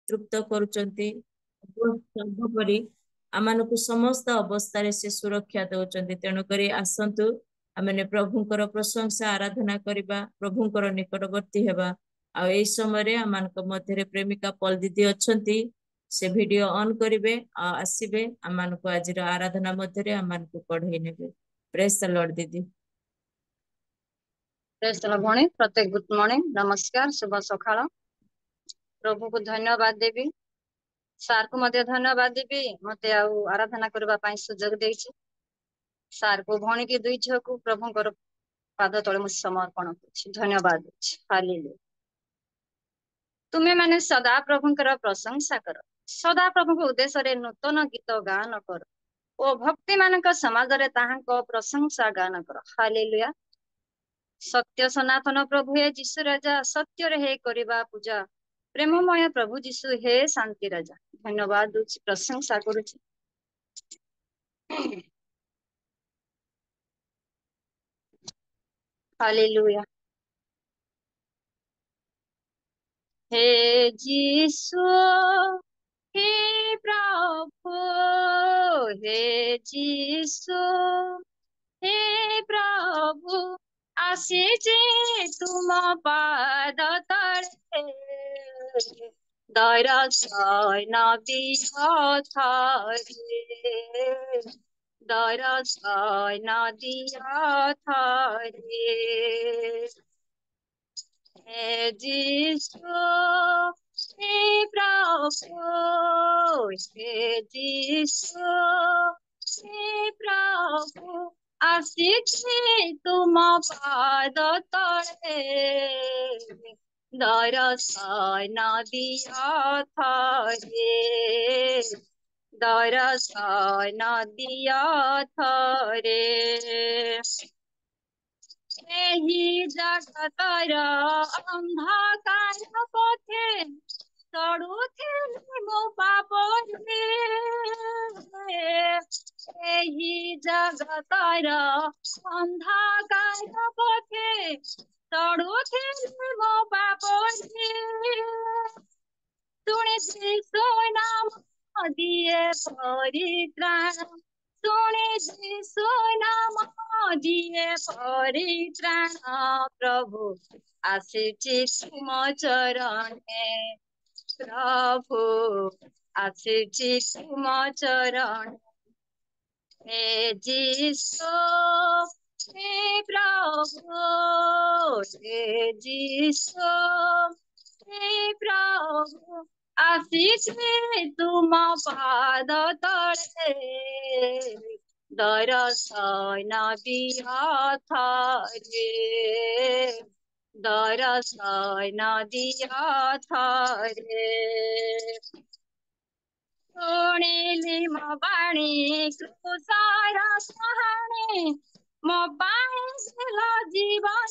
तृप्त करुचंती सर्वोपरि आमानकु समस्त अवस्था से सुरक्षा दौचंती। तेणु करी आसंतु आमने प्रभुंकर प्रशंसा आराधना करिबा, प्रभुंकर निकटवर्ती हेबा। आ एई समय आमानक मध्य प्रेमिका पल दीदी अछंती, से वीडियो ऑन करिवे आ आसीबे आमानकु आजिर आराधना मध्य आमानकु पढ़ई नेबे। प्रेज द लॉर्ड दीदी। प्रेज द लॉर्ड भणी। प्रत्येक गुड मॉर्निंग, नमस्कार, शुभ सकाळ। प्रभु को धन्यवाद देवी, सार को मध्य धन्यवाद देवी मते आराधना करबा पाई सुजोग देछि। सार को भणी के दुई झियो को प्रभुंकर पाद तले मु समर्पण करछि। धन्यवाद देछि। हालेलुया। तुमे माने सदा प्रभुंकर प्रशंसा कर, सदा प्रभु को उद्देश्य रे नूतन गीत गान कर ओ भक्ति मानक समाज रे ताहांको प्रशंसा गान कर। हालेलुया। सत्य सनातन प्रभु हे जीशु राजा, सत्य रे हे करिबा पूजा, प्रेममय प्रभु जीशु हे शांति राजा। धन्यवाद दूची, प्रशंसा करूची। हालेलुया। हे जीशु हे प्रभु, हे जीशु हे प्रभु, आसीजे तुम पाद तले, दर्शन दिया थारे, दर्शन दिया थारे। हे जीशु हे प्रभु, हे जीशु हे प्रभु, आसीछे तुम पाद तले, दर्शन दिया थारे, दर्शन दिया थारे। एही जगतर अंधकार पथे चढ़ुथिले मो पाप रे, एही जगतर अंधकार पथे चढ़ुथिले मो पाप रे, तुणे जीशु नाम दिए परित्राण, तुणे जीशु नाम दिए परित्राण, प्रभु आसीछि तुम चरणे, प्रभु आसीछि तुम चरणे। हे जीशु हे प्रभु, हे जीशु हे प्रभु, आसीछे तुम पाद तले, दर्शन दिया थारे, दर्शन दिया थारे। शुणिली मो बाणी क्रूसार कहानी, मो बाणी जीवन,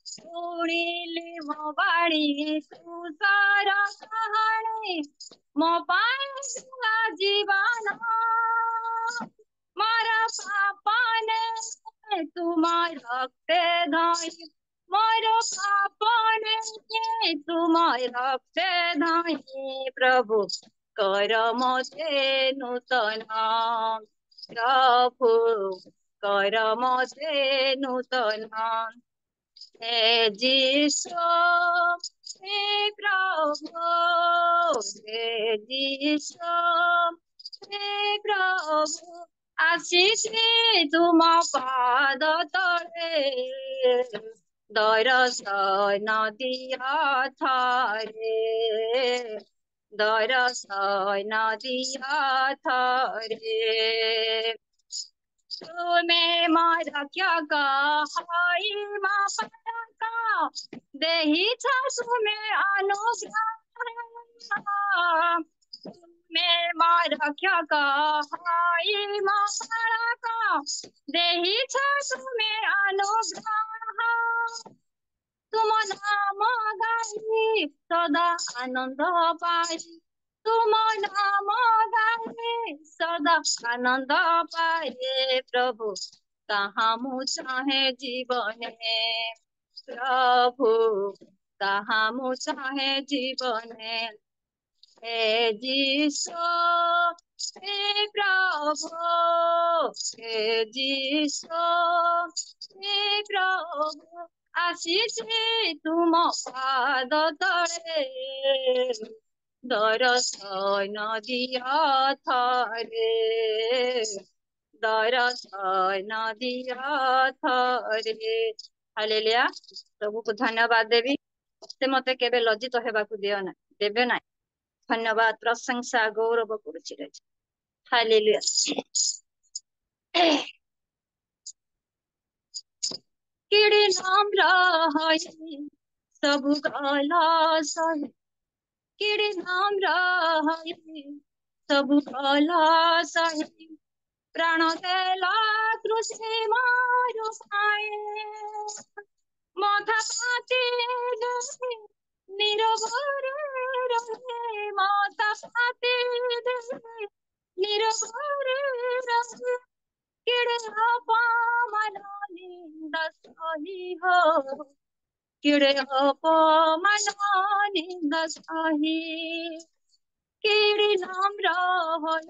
शुणिली मो बाणी क्रूसार कहानी, मो बाणी जीवन, मारा पापने तुम रक्ते धोई, मोर पापने तुम रक्ते धोई, प्रभु कर मते नूतन, प्रभु कर मते नूतन। हे जीशु हे प्रभु, हे जीशु हे प्रभु, आसीछे तुम पाद तले, दर्शन दिया थारे, दर्शन दिया थारे। तुमे मारा क्या कहाई माँ का, देही था तुम्हें अनुग्रह, तुमे मारा क्या कहाई माँ का, देही था तुम्हें अनुग्रह, तुम नाम गाई सदा आनंद पाई, तुम नाम गाए सदा आनंद पाए, प्रभु कहाँ मु चाहे जीवन में, प्रभु ତାହା ମୁଁ ଚାହେଁ ଜୀବନେ हे जीसो हे प्रभु हे जीसो हे प्रभु आशीषे तुम पाद तले दर्शन दिया थरे दर्शन दिया थरे हालेलुया प्रभु को धन्यवाद देवी से मते केबे लज्जित हेबाकू दियो ना देबे ना धन्यवाद प्रशंसा गौरव करुछि हालेलुया किड़ी नाम रहाय सब गला सही किड़ी नाम रहाय सब गला सही प्राण देला कृष्ण मारो पाए माथा पाते रहे निरभरे रहे माता पाते रहे निरभरे रहे किड़े अपमानिंद सही हो किड़े अपमानिंद सही किड़ी नाम रहाय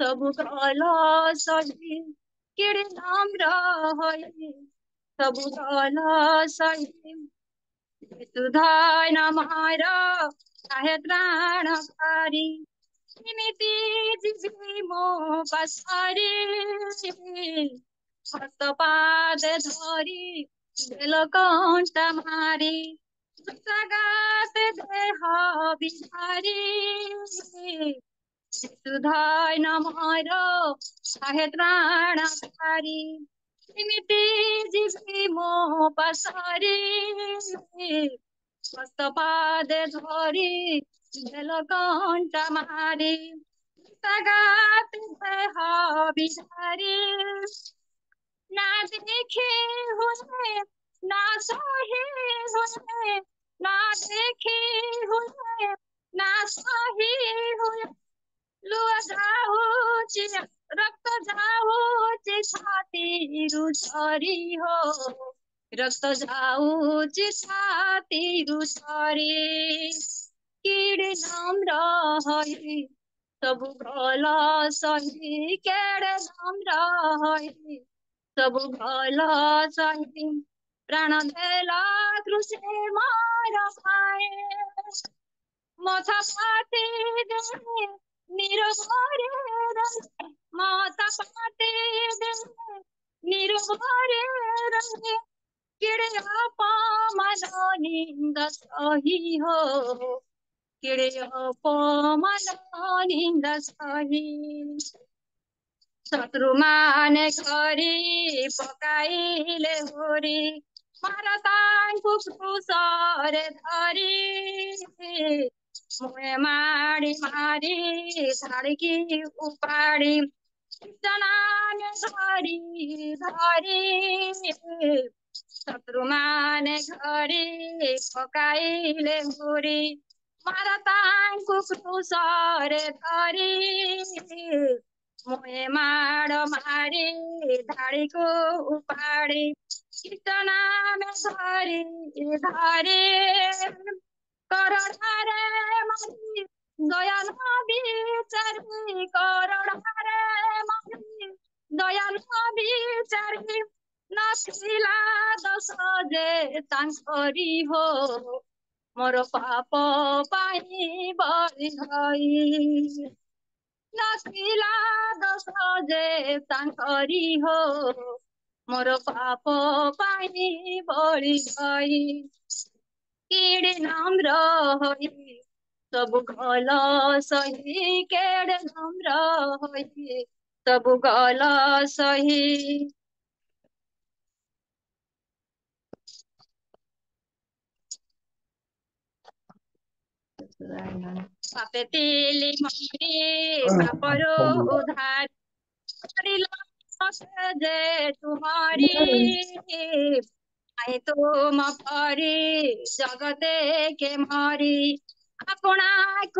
सब गला सही किड़ी नाम रहाय सब गला सही सुधाय नमहार आहे त्राणकारी निमिति जीवी मो पासारी हस्तपाद धरी बेलकंठ मारी सगात देह बिहारी सुधाय नमहार आहे त्राणकारी निमिति जीवी मो पासारी हस्तपाद धरी बेलकंठ मारी सगात देह बिहारी ना देखे हुए ना सहे हुए ना देखे हुए ना सहे हुए लुआ जाऊची रक्त जाऊची छाती रुझरी हो रक्त जाऊची छाती रुझरी किड़े नाम रहाय सब गला सही केड़े नाम रहाय सब गला सही प्राण देला कृष्ण मार पाए माथा पाते दे निरभरे रहे माता पाते दे निरभरे रहे किड़े अपमानिंद सही हो किड़े अपमानिंद सही शत्रु माने घरी पकाइले होरी मारतांकु क्रूसरे धरी मुए मारी मारी झाड़की उपाड़ी जनाने धरी धरी शत्रु माने घरी पकाइले होरी मारतांकु क्रूसरे धरी मुए माड़ मारी धाड़ी को उपाड़ी कीर्तना में धरी धरी करणारे मरी दयाल बिचारी करणारे मरी दयाल बिचारी नसिला दस जे तांकरी हो मोर पाप पाई बळी हई नसिला दस जे तांकरी हो मोर पाप पाई बळी हई किड़े नाम रहाय सब गला सही केड़े नाम रहाय सब गला सही पापे तिली मरी पापरो उधार जे तुम्हारी आई तुम परी जगते के मारी अपना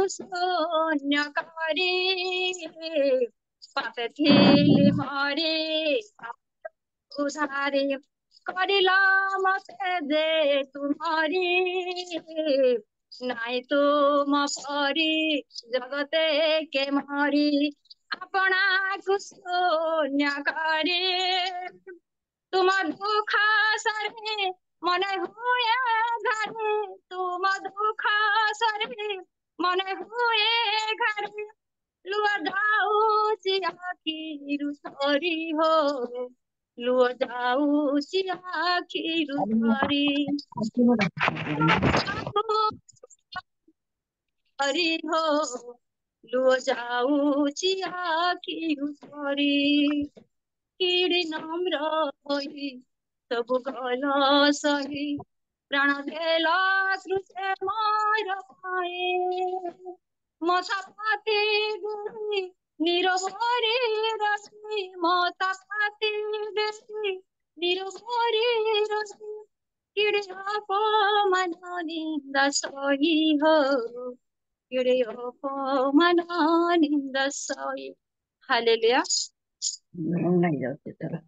शून्य करी पापे थिली मरी उधारी କରିଲ ମତେ ଯେ ତୁମରି, ନାଇଁ ତୁମ ପରି ଜଗତେ କେମରି, ଆପଣାକୁ ଶୂନ୍ୟ କରି ତୁମ ଦୁଃଖ ସରେ ମନେ ହୁଏ ଘରେ, ତୁମ ଦୁଃଖ ସରେ ମନେ ହୁଏ ଘରେ, ଲୁହ ଯାଉଛି ଆଖିରୁ ଝରି ହୋ, ଲୁହ ଯାଉଛି ଆଖିରୁ ଝରି, ଝରି ହୋ, ଲୁହ ଯାଉଛି ଆଖିରୁ ଝରି, କିଡ଼ି ନମ୍ର ହୋଇ ସବୁ ଭଲ ସହି, ପ୍ରାଣ ଦେଲ ସୃତେ ମୋର ପାଇଁ, ମଥା ପାତି ଦେଇ ନିରବରେ ରହି, ମଥା ପାତି ଦେଇ ନିରବରେ ରହି, କିଡ଼େ ଅପମାନ ନିନ୍ଦା ସହି ହୋ, କିଡ଼େ ଅପମାନ ନିନ୍ଦା ସହି। ହାଲେଲୁୟା। नहीं जाते तरह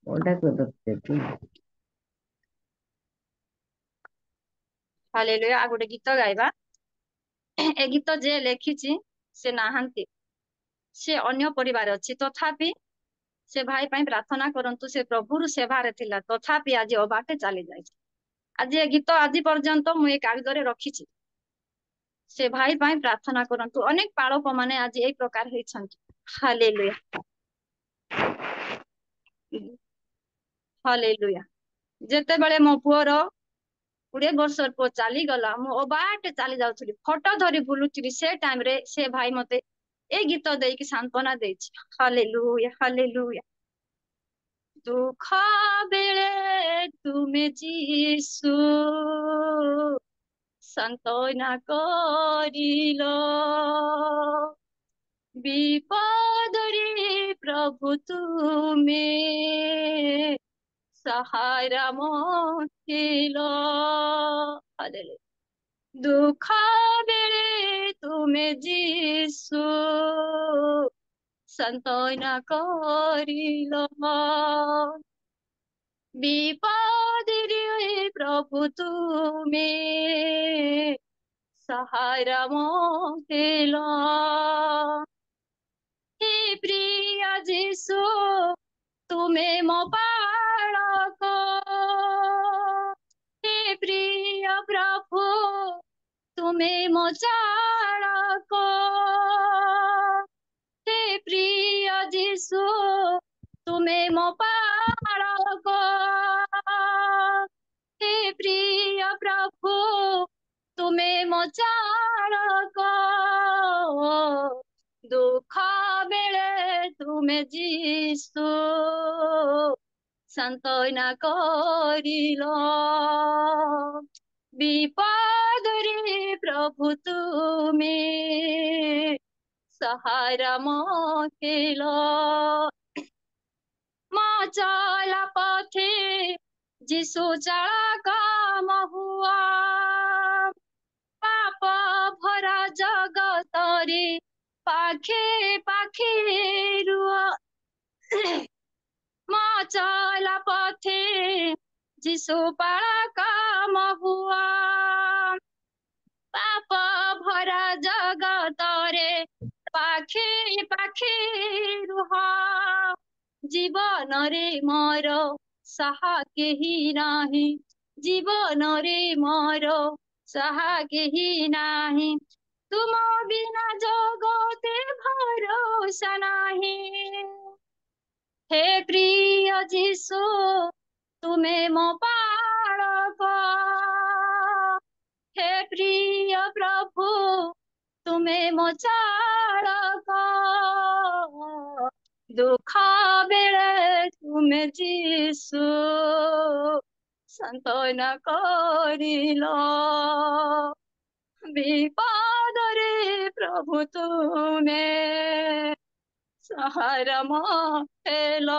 ओटा को दबते तू ହାଲେଲୁୟା। ଆଉ ଗୋଟେ ଗୀତ ଗାଇବା। ଏ ଗୀତ ଯେ ଲେଖିଛି ସେ ନାହାନ୍ତି, ସେ ଅନ୍ୟ ପରିବାର ଅଛି, ତଥାପି ସେ ଭାଇ ପାଇଁ ପ୍ରାର୍ଥନା କରନ୍ତୁ। ସେ ପ୍ରଭୁର ସେବାରେ ଥିଲା, ତଥାପି ଆଜି ଅବାଟେ ଚାଲି ଯାଇଛି। ଆଜି ଏ ଗୀତ ଆଜି ପର୍ଯ୍ୟନ୍ତ ମୁଁ ଏ କାଗଜରେ ରଖିଛି। ସେ ଭାଇ ପାଇଁ ପ୍ରାର୍ଥନା କରନ୍ତୁ। ଅନେକ ପାଳକ ମାନେ ଆଜି ଏଇ ପ୍ରକାର ହେଇଛନ୍ତି। Hallelujah, hallelujah. ଯେତେବେଳେ ମୋ ପୁଅର 20 ବର୍ଷର ପୁଅ ଚାଲିଗଲା, ମୁଁ ଅବାଟେ ଚାଲି ଯାଉଥିଲି, ଫଟୋ ଧରି ବୁଲୁଥିଲି। ସେ ଟାଇମରେ ସେ ଭାଇ ମତେ ଏ ଗୀତ ଦେଇକି ସାନ୍ତ୍ୱନା ଦେଇଛି। Hallelujah, hallelujah. ଦୁଃଖ ବେଳେ ତୁମେ ଯୀଶୁ ସାନ୍ତ୍ୱନା କରିଲ, ବିପଦରେ ପ୍ରଭୁ ତୁମେ ସହାରା ଥିଲ। ହାଲେଲୁୟା। ଦୁଃଖ ବେଳେ ତୁମେ ଯୀଶୁ ସାନ୍ତ୍ୱନା କରିଲ, ବିପଦରେ ପ୍ରଭୁ ତୁମେ ସହାରା ଥିଲ। हे प्रिय यीशु तुमे ମୋ ପାଳକ, हे प्रिय प्रभु तुमे ମୋ ଚାଳକ, हे प्रिय यीशु तुमे ମୋ ପାଳକ, हे प्रिय प्रभु तुमे ମୋ ଚାଳକ, ଦୁଃଖ ବେଳେ ତୁମେ ଯୀଶୁ ସାନ୍ତ୍ୱନା କରିଲ, ବିପଦରେ ପ୍ରଭୁ ତୁମେ ସହାରା ଥିଲ। ମୋ ଚଲା ପଥେ ଯୀଶୁ ଚାଳକ ମହୁଆ, ପାପ ଭରା ଜଗତରେ ପାଖେ ପାଖେ ରୁହ। ମୋ ଚଲା ପଥେ ଯୀଶୁ ପାଳକ ମହୁଆ, ପାପ ଭରା ଜଗତରେ ପାଖେ ପାଖେ ରୁହ। ଜୀବନରେ ମୋର ସାହା କେହି ନାହିଁ, ଜୀବନରେ ମୋର ସାହା କେହି ନାହିଁ, ତୁମ ବିନା ଜଗତେ ଭରସା ନାହିଁ। हे प्रिय यीशु तुमे ମୋ ପାଳକ, हे प्रिय प्रभु तुमे ମୋ ଚାଳକ, ଦୁଃଖ ବେଳେ ତୁମେ ଯୀଶୁ ସାନ୍ତ୍ୱନା କରିଲ, ବିପଦରେ ପ୍ରଭୁ ତୁମେ ସହାରା ହେଲ।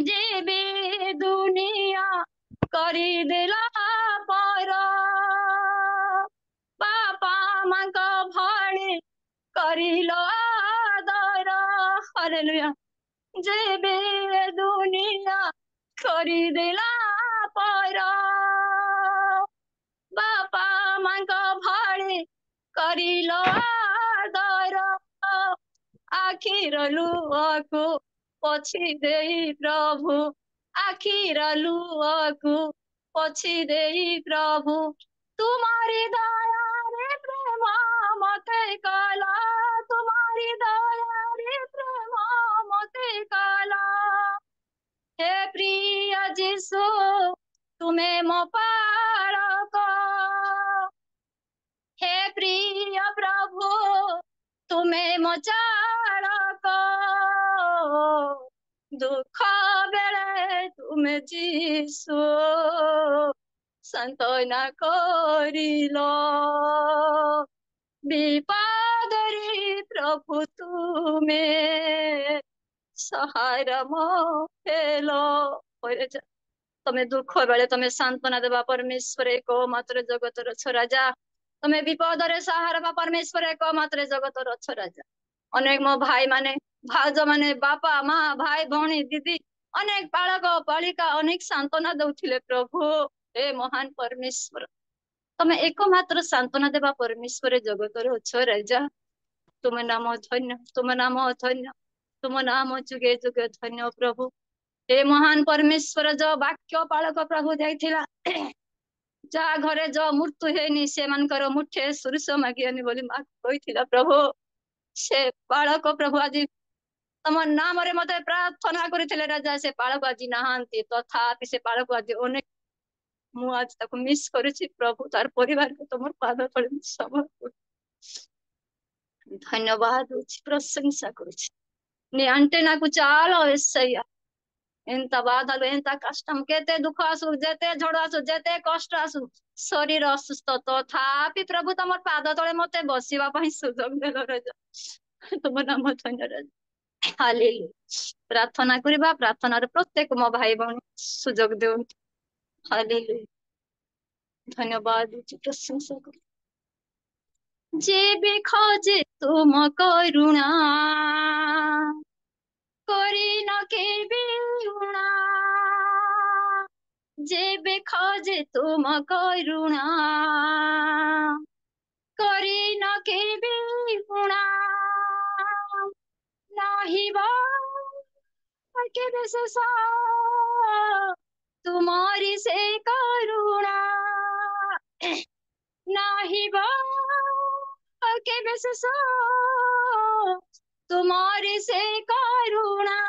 ଯେବେ ଦୁନିଆ କରିଦେଲା ପର, ବାପା ମାଙ୍କ ଭଳି କରିଲ जेबे दुनिया କରିଦେଲା ପର ବାପା ମାଙ୍କ ଭଳି କରିଲ ଆଦର ଆଖିର ଲୁହକୁ ପୋଛି ଦେଇ ପ୍ରଭୁ ଆଖିର ଲୁହକୁ ପୋଛି ଦେଇ ପ୍ରଭୁ ତୁମରି ଦୟାରେ ପ୍ରେମ ମତେ କଲା ତୁମରି ଦୟାରେ ପ୍ରେମ ମତେ କଲା हे प्रिय जीसु तुमे मो पालक हे प्रिय प्रभु तुमे मो चालक दुख बेले तुमे जीसु सांत्वना करिलो विपदरे प्रभु तुमे सहारा मो हेलो तमे दुख बेले तमे सांत्वना देवा परमेश्वर एक मात्र जगतर छ राजा तमे विपद रे सहारा बा परमेश्वर एक मात्र जगतर छ राजा अनेक मो भाई माने भाज माने बापा माँ भाई भौणी दीदी अनेक बालक बालिका अनेक सांत्वना दउथिले प्रभु हे महान परमेश्वर तमे एक मात्र सांत्वना देवा परमेश्वर जगतर छ राजा तुम नाम धन्य तुम नाम धन्य तुम नाम जुगे जुगे धन्य प्रभु हे महान परमेश्वर जो वाक्य पालक प्रभु जाइथिला जहा घरे जो मृत्यु हेनी से मानकर मुठे सुरुष मागियानी बोली माँ कहिथिला प्रभु से बालक प्रभु आज तम नाम रे मते प्रार्थना करिथिले राजा से बालक आज नहांती तथापि से बालक आज अनेक मु आज ताको मिस करिछि प्रभु तार परिवार को तमर पाद तळे सब धन्यवाद प्रशंसा करिछि नी अंटेना को चालो एसैया ఎంత బాధలు ఎంత కష్టం केते दुख आसु जेते झड़ आसु जेते कष्ट आसु शरीर असुस्थ तथापि प्रभु तमर पाद तळे मते बसिबा पई सुजोग देलो राजा तुम नाम धन्य राजा हालेलुया प्रार्थना करिबा प्रार्थनार प्रत्येक मो भाई बहन सुजोग देउ हालेलुया धन्यवाद प्रशंसा करू जे भी खोजे तुम करुणा करी न केबे उणा जेबे खोजे तुम करुणा करी न केबे उणा नाही बा केबे शेष तुम्हारी से करुणा नाही बा केबे शेष तुम्हारी से करुणा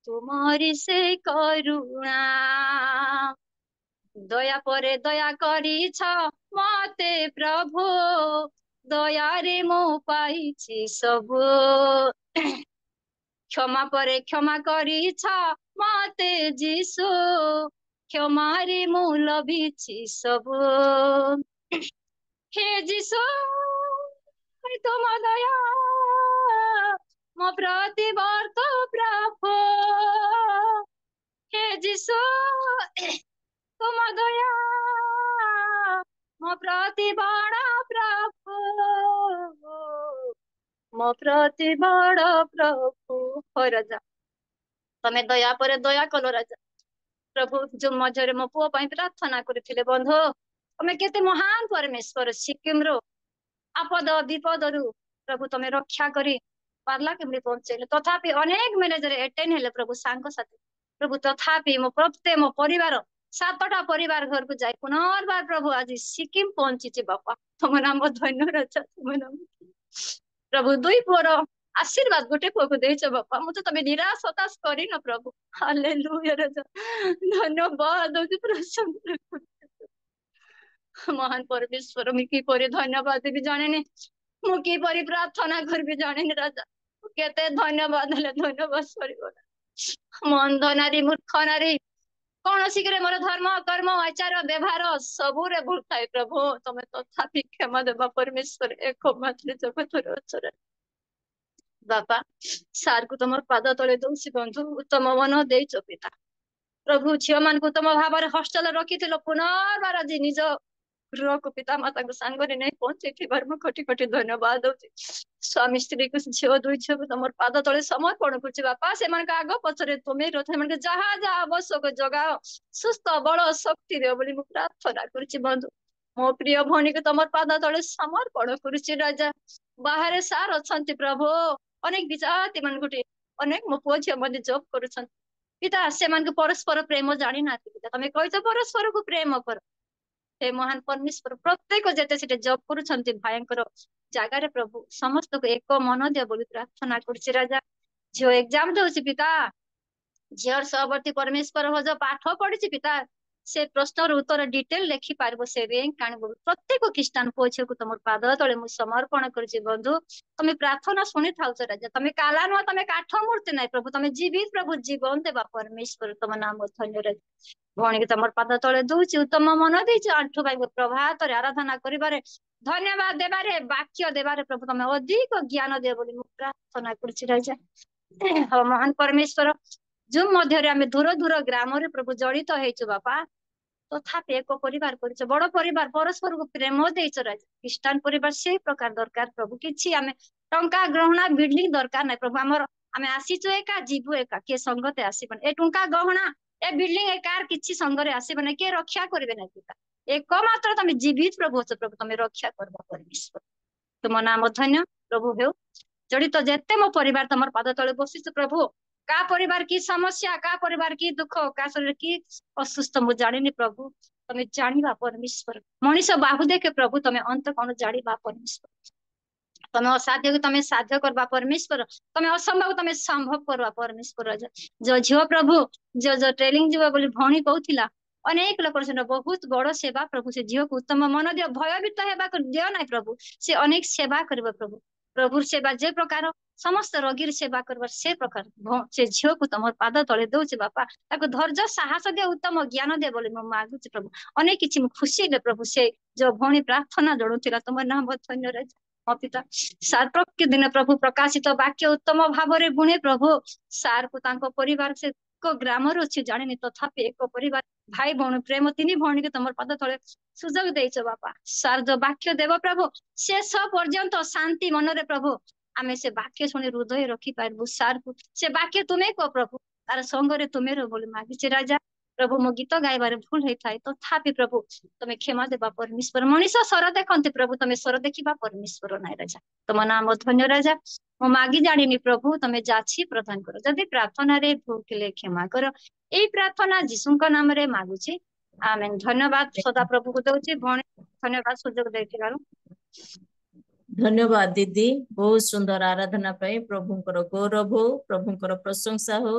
तुम्हारी से करुणा दया परे दया करिछ मते प्रभु दया रे मो पाइछि सब क्षमा परे क्षमा करिछ मते जीसु क्षमा रे मो लभिछि सब हे जीसु तुम दया मो प्रति वर्त प्रभु हे जीसु तुम दया मो प्रति बड़ प्रभु मो प्रति बड़ प्रभु हो राजा तमे दया पर दया कलो राजा प्रभु जो मझरे मो पुओ पई प्रार्थना करथिले बंधु तमे केते महान परमेश्वर सिक्किम रो आपद विपद रु प्रभु तमे रक्षा करी पार्ला केमि पहुंचेले तथापि अनेक मैनेजर एटेन हेले प्रभु सांग साथी प्रभु तथापि मो प्रत्येक मो परिवार 7टा परिवार घर को जाय पुनर्बार प्रभु आज सिक्किम पहुंची बापा तुम नाम धन्य राजा तुम नाम प्रभु दुई पुअर आशीर्वाद गोटे पुओ को देछ बापा मुझे तमे निराश हताश करी न प्रभु हालेलुया राजा धन्यवाद प्रशंसा महान परमेश्वर मी की परि धन्यवाद भी जाने मु की परि प्रार्थना कर भी जाने राजा केते धन्यवाद हेले धन्यवाद सरीगला मंद नारी मूर्ख नारी कौन शीघ्र मोर धर्म कर्म आचार व्यवहार सबू रे भूल थाए प्रभु तमे तथापि क्षमा देवा परमेश्वर एक मात्र जगतर अचर बापा सार को तुम पाद तले दौसी बंधु उत्तम मन देच पिता प्रभु झील मान उत्तम भाव हस्टेल रखी पुनर्बार आज निज ଗୃହକୁ ପିତା ମାତାଙ୍କୁ ସାଙ୍ଗରେ ନେଇ ପହଞ୍ଚେଇଥିବାରୁ ମୁଁ କୋଟି କୋଟି ଧନ୍ୟବାଦ ଦଉଛି। ସ୍ୱାମୀ ସ୍ତ୍ରୀକୁ ଝିଅ ଦୁଇ ଝିଅକୁ ତମର ପାଦ ତଳେ ସମର୍ପଣ କରୁଛି ବାପା। ସେମାନଙ୍କ ଆଗ ପଛରେ ତୁମେ ରଥ, ସେମାନଙ୍କୁ ଯାହା ଯାହା ଆବଶ୍ୟକ ଯୋଗାଅ, ସୁସ୍ଥ ବଳ ଶକ୍ତି ଦିଅ ବୋଲି ମୁଁ ପ୍ରାର୍ଥନା କରୁଛି ବନ୍ଧୁ। ମୋ ପ୍ରିୟ ଭଉଣୀକୁ ତମର ପାଦ ତଳେ ସମର୍ପଣ କରୁଛି ରାଜା। ବାହାରେ ସାର୍ ଅଛନ୍ତି ପ୍ରଭୁ, ଅନେକ ବିଜାତି ମାନଙ୍କୁ ଅନେକ ମୋ ପୁଅ ଝିଅ ମଧ୍ୟ ଜବ୍ କରୁଛନ୍ତି ପିତା, ସେମାନଙ୍କୁ ପରସ୍ପର ପ୍ରେମ ଜାଣିନାହାନ୍ତି ପିତା। ତମେ କହିଛ ପରସ୍ପରକୁ ପ୍ରେମ କର। हे महान परमेश्वर, प्रत्येक जेते सेटे जॉब करूछंती भाईंकर जागारे प्रभु समस्त को एक मन दिया बोली प्रार्थना करछि राजा। झियो एग्जाम दउछि पिता, झियर सबर्ती परमेश्वर हो जो पाठ पढ़िछि पिता, से प्रश्नर उत्तर डिटेल लेखि पारबो, से रैंक काणबो। प्रत्येक ख्रिस्टान पोछे को तमर पाद तळे मु समर्पण करछि बंधु। तमे प्रार्थना सुनि थाउछ राजा। तमे काला न, तमे काठ मूर्ति नै प्रभु, तमे जीवित प्रभु, जीवन देवा परमेश्वर, तम नाम धन्यवाद। भौणी के तमर पाद तळे दउछि, उत्तम मन देछि आंठु भाई प्रभात रे आराधना करिबारे, धन्यवाद देबारे, वाक्य देबारे प्रभु तमे अधिक ज्ञान दे बोली मु प्रार्थना करछि राजा। हो महान परमेश्वर, जो मध्य रे आमे दूर दूर ग्राम रे प्रभु जड़ित हेछु बापा, तथापि एक परिवार करिछ, बड़ परिवार, परस्पर को प्रेम देइछ राजा। ख्रिस्टान परिवार से प्रकार दरकार प्रभु। किछि आमे टंका गहना बिल्डिंग दरकार नै प्रभु। हमर आमे आसीछु एका, जीवु एका, के संगते आसीबन। ए टंका गहना ए बिल्डिंग ए कार किछि संगरे आसीबन, के रक्षा करिवे नै पिता। एक मात्र तमे जीवित प्रभु छ प्रभु, तमे रक्षा करबा परमेश्वर। तुम नाम धन्य प्रभु हेउ। जड़ित जेते मो परिवार तमर पाद तळे बसिछ प्रभु, का परिवार की समस्या, का परिवार की दुख, का शरीर की असुस्थ मु जानिनी प्रभु, तमे जानिबा परमेश्वर। मनीष बाहु देखे प्रभु, तमे अंत कोन जानिबा परमेश्वर। तमे असाध्य को तमे साध्य करबा परमेश्वर, तमे असंभव तमे संभव करबा परमेश्वर। जो झियो प्रभु, जो ट्रेनिंग जीवा बोली भौणी कहूथिला, अनेक लोक बहुत बड़ सेवा प्रभु। से झियो को उत्तम मन दियो, भयभीत हेबा दियो नै प्रभु। से अनेक सेवा करबा प्रभु। प्रभु सेवा जे प्रकार समस्त रोगी सेवा करबा, से प्रकार से झियो को तमर पाद तळे दउछि बापा। ताको धैर्य साहस दे, उत्तम ज्ञान दे बोली म मागुछि प्रभु। अनेक किछि म खुशी दे प्रभु। से जो भौणी प्रार्थना जणुथिला, तमर नाम धन्य राजा। पिता सार प्रत्येक दिन प्रभु प्रकाशित वाक्य उत्तम भाव रे बुणे प्रभु। सार को तांको परिवार से को ग्राम रो अछि जानिनी, तथापि एक परिवार भाई भौणी प्रेम तिनी भौणी के तमर पाद तळे सुजोग देइछ बापा। सार जो वाक्य देव प्रभु, शेष पर्यंत शांति मन रे प्रभु आमे से वाक्य सुनि हृदय रखी पारबु। सार को से वाक्य तुमे को प्रभु, तार संग रे तुमे रो बोली मागिछि राजा। प्रभु मो गीत गाइबारे भूल होई थाए, तथापि प्रभु तमे क्षमा देबा परमेश्वर। मनीष स्वर देखंते प्रभु, तमे स्वर देखिबा परमेश्वर नाय राजा। तम नाम धन्य राजा। मो मागी जानिनी प्रभु, तमे जाछि प्रदान करो। जदि प्रार्थना रे भूल केले क्षमा करो। एई प्रार्थना जिसुଙ୍କ नाम रे मागुछि, आमेन। धन्यवाद सदा प्रभु को दउछि। भौणी धन्यवाद सुजोग दैथिलारु। धन्यवाद दीदी, बहुत सुंदर आराधना पाई। प्रभुंकर गौरव हो, प्रभुंकर प्रशंसा हो।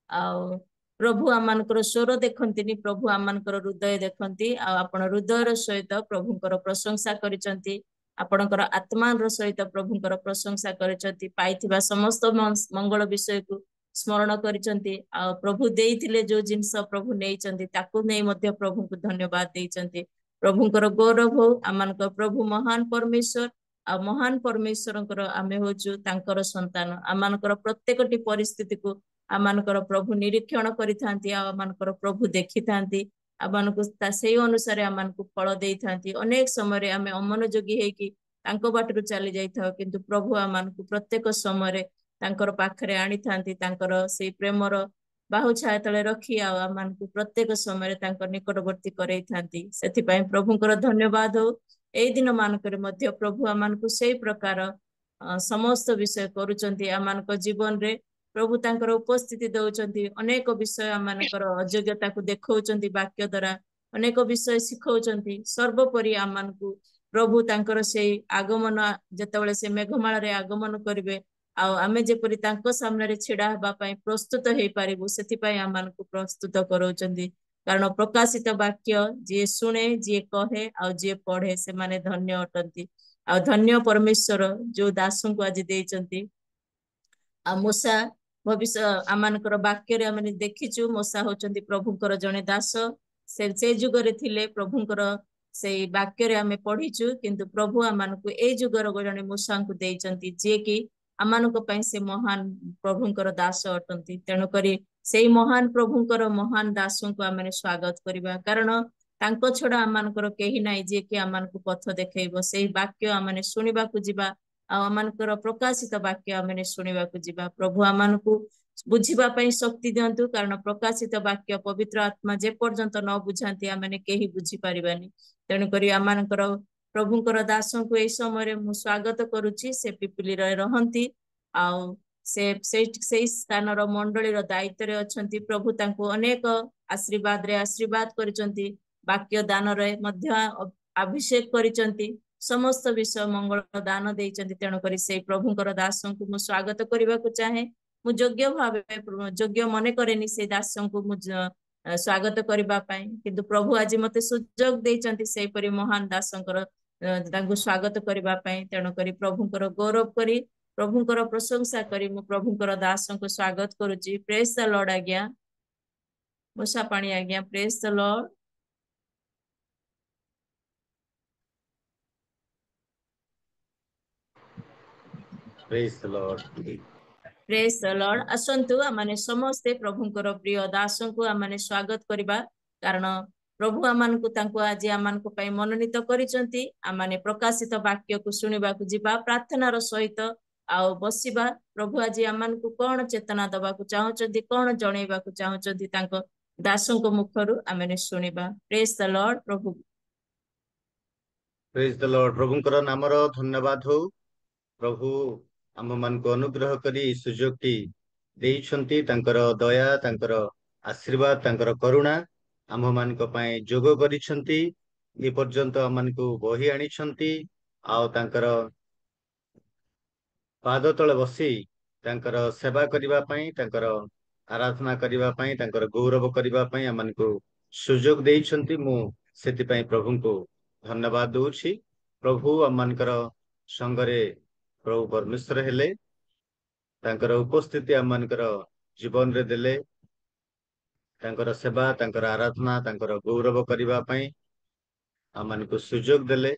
आउ प्रभु आमनकर स्वर देखंतिनी, प्रभु आमनकर हृदय देखंती। आपण हृदयर सहित प्रभुंकर प्रशंसा करिसंती, आपणकर आत्मार सहित प्रभुंकर प्रशंसा करिसंती। पाइथिबा समस्त मंगल विषय को स्मरण करिसंती। आ प्रभु देइथिले जो जिंस प्रभु नेइचंती, ताकू नै मध्ये प्रभु को धन्यवाद देइचंती। प्रभुंकर गौरव हो। आमनकर प्रभु महान परमेश्वर, आ महान परमेश्वर आमे होचु तांकर संतान। आमनकर प्रत्येकटी परिस्थिति को आमनकर प्रभु निरीक्षण करिथांती, आमनकर प्रभु देखिथांती। आमनको सेही अनुसार आमनको फल देइथांती। अनेक समय आमे अमनोयोगी हेकि तांको बाटरु चली जाइथाउ, किंतु प्रभु आमनको प्रत्येक समय तांकर पाखरे आनिथांती। तांकर सेही प्रेमर बाहु छाया तळे रखी आमनको प्रत्येक समय तांकर निकटवर्ती करैथांती। सेथि पई प्रभुंकर धन्यवाद हो। एई दिन मानकर मध्य प्रभु आमनको सेही प्रकार समस्त विषय करूचंती। आमनको जीवन रे प्रभु तांकर उपस्थिति दउचंती। अनेक विषय आमनकर अयोग्यता को देखौचंती, वाक्य द्वारा अनेक विषय सिखौचंती। सर्वोपरि आमनको प्रभु तांकर सेही आगमन जेतेबेले से मेघमाला रे आगमन करिवे, आ आमे जेपरि तांको सामने रे छिडा हबा पई प्रस्तुत हेई पारिबु, सेथि पई आमनको प्रस्तुत करौचंती। कारण प्रकाशित वाक्य जे शुणे, जे कहे आ जे पढ़े से माने धन्य अटंती। आ धन्य परमेश्वर जो दासों को आज देइचंती। आ मूसा भविष्य आमनकर वाक्य रे आमे देखिचु, मूसा होचंती प्रभुंकर जने दास। से जुग रे थिले प्रभुंकर से वाक्य रे आमे पढ़िचु, किंतु प्रभु आमनको ए जुगर जने मूसा को देइचंती, जे कि आमनको पई से महान प्रभुंकर दास अटंती। तेणु करी सेही महान प्रभुंकर महान दासों को आमे स्वागत करिबा। कारण तांको छड़ा आमानकर केही नाई जे कि आमानकु पथ देखैबो सेही वाक्य आमाने सुनिबाकु जिबा आमानकर प्रकाशित वाक्य आमाने सुनिबाकु जिबा प्रभु आमानकु बुझिबा पई शक्ति दियंतु कारण प्रकाशित वाक्य पवित्र आत्मा जे पर्यंत न बुझांती आमाने केही बुझी परिबानी तेणु करी आमानकर प्रभुंकर दासों को ए समय मु स्वागत करूची से पिपिली रहंती आउ से स्थान रो मंडली रो दायित्व रे अछंती प्रभु तांको अनेक आशीर्वाद रे आशीर्वाद करिसंती वाक्य दान रे मध्य अभिषेक करिसंती समस्त विषय मंगल दान देइसंती तेणु करी से प्रभुंकर दासों को मु स्वागत करबा को चाहे मु योग्य भावे योग्य मने करेनी से दासों को मु स्वागत करबा पई किंतु प्रभु आज मते सुजोग देइसंती से परि महान दासंकर तांको स्वागत करबा पई तेणु करी प्रभुंकर गौरव करी प्रभुंकर प्रशंसा करी मु प्रभुंकर दासों को स्वागत करूची प्रेज द लॉर्ड आज्ञा मुसा पाणी आज्ञा praise the Lord praise the Lord praise the Lord असंतु आमाने समस्ते प्रभुंकर प्रिय दासों को आमाने स्वागत करबा कारण प्रभु आमान को तांको आज आमान को पई मनोनीत करिसंती आमाने प्रकाशित वाक्य को सुनिबा को जिबा प्रार्थनार सहित आउ बसिबा प्रभु आज आमान को कोन चेतना दबा को चाहउचंती कोन जणैबा को चाहउचंती तांको दासों को मुखरु आमाने सुनिबा प्रेज द लॉर्ड प्रभु प्रेज द लॉर्ड प्रभुंकर नामर धन्यवाद हो प्रभु आम मान को अनुग्रह करी सुजोग टी देइछंती तांकर दया तांकर आशीर्वाद तांकर करुणा आम मान को पय जोग करिछंती ए पर्यंत आम मान को बही आनिछंती आउ तांकर पाद तले बसी तांकर सेवा करिबा पय तांकर आराधना करिबा पय तांकर गौरव करिबा पय आम मान को सुजोग देइछंती मु सेति पय प्रभु को धन्यवाद दउछि प्रभु आम मानकर संगरे प्रभु परमेश्वर हेले तांकर उपस्थिति आम मानकर जीवन रे देले तांकर सेवा तांकर आराधना तांकर गौरव करिबा पय आम मान को सुजोग देले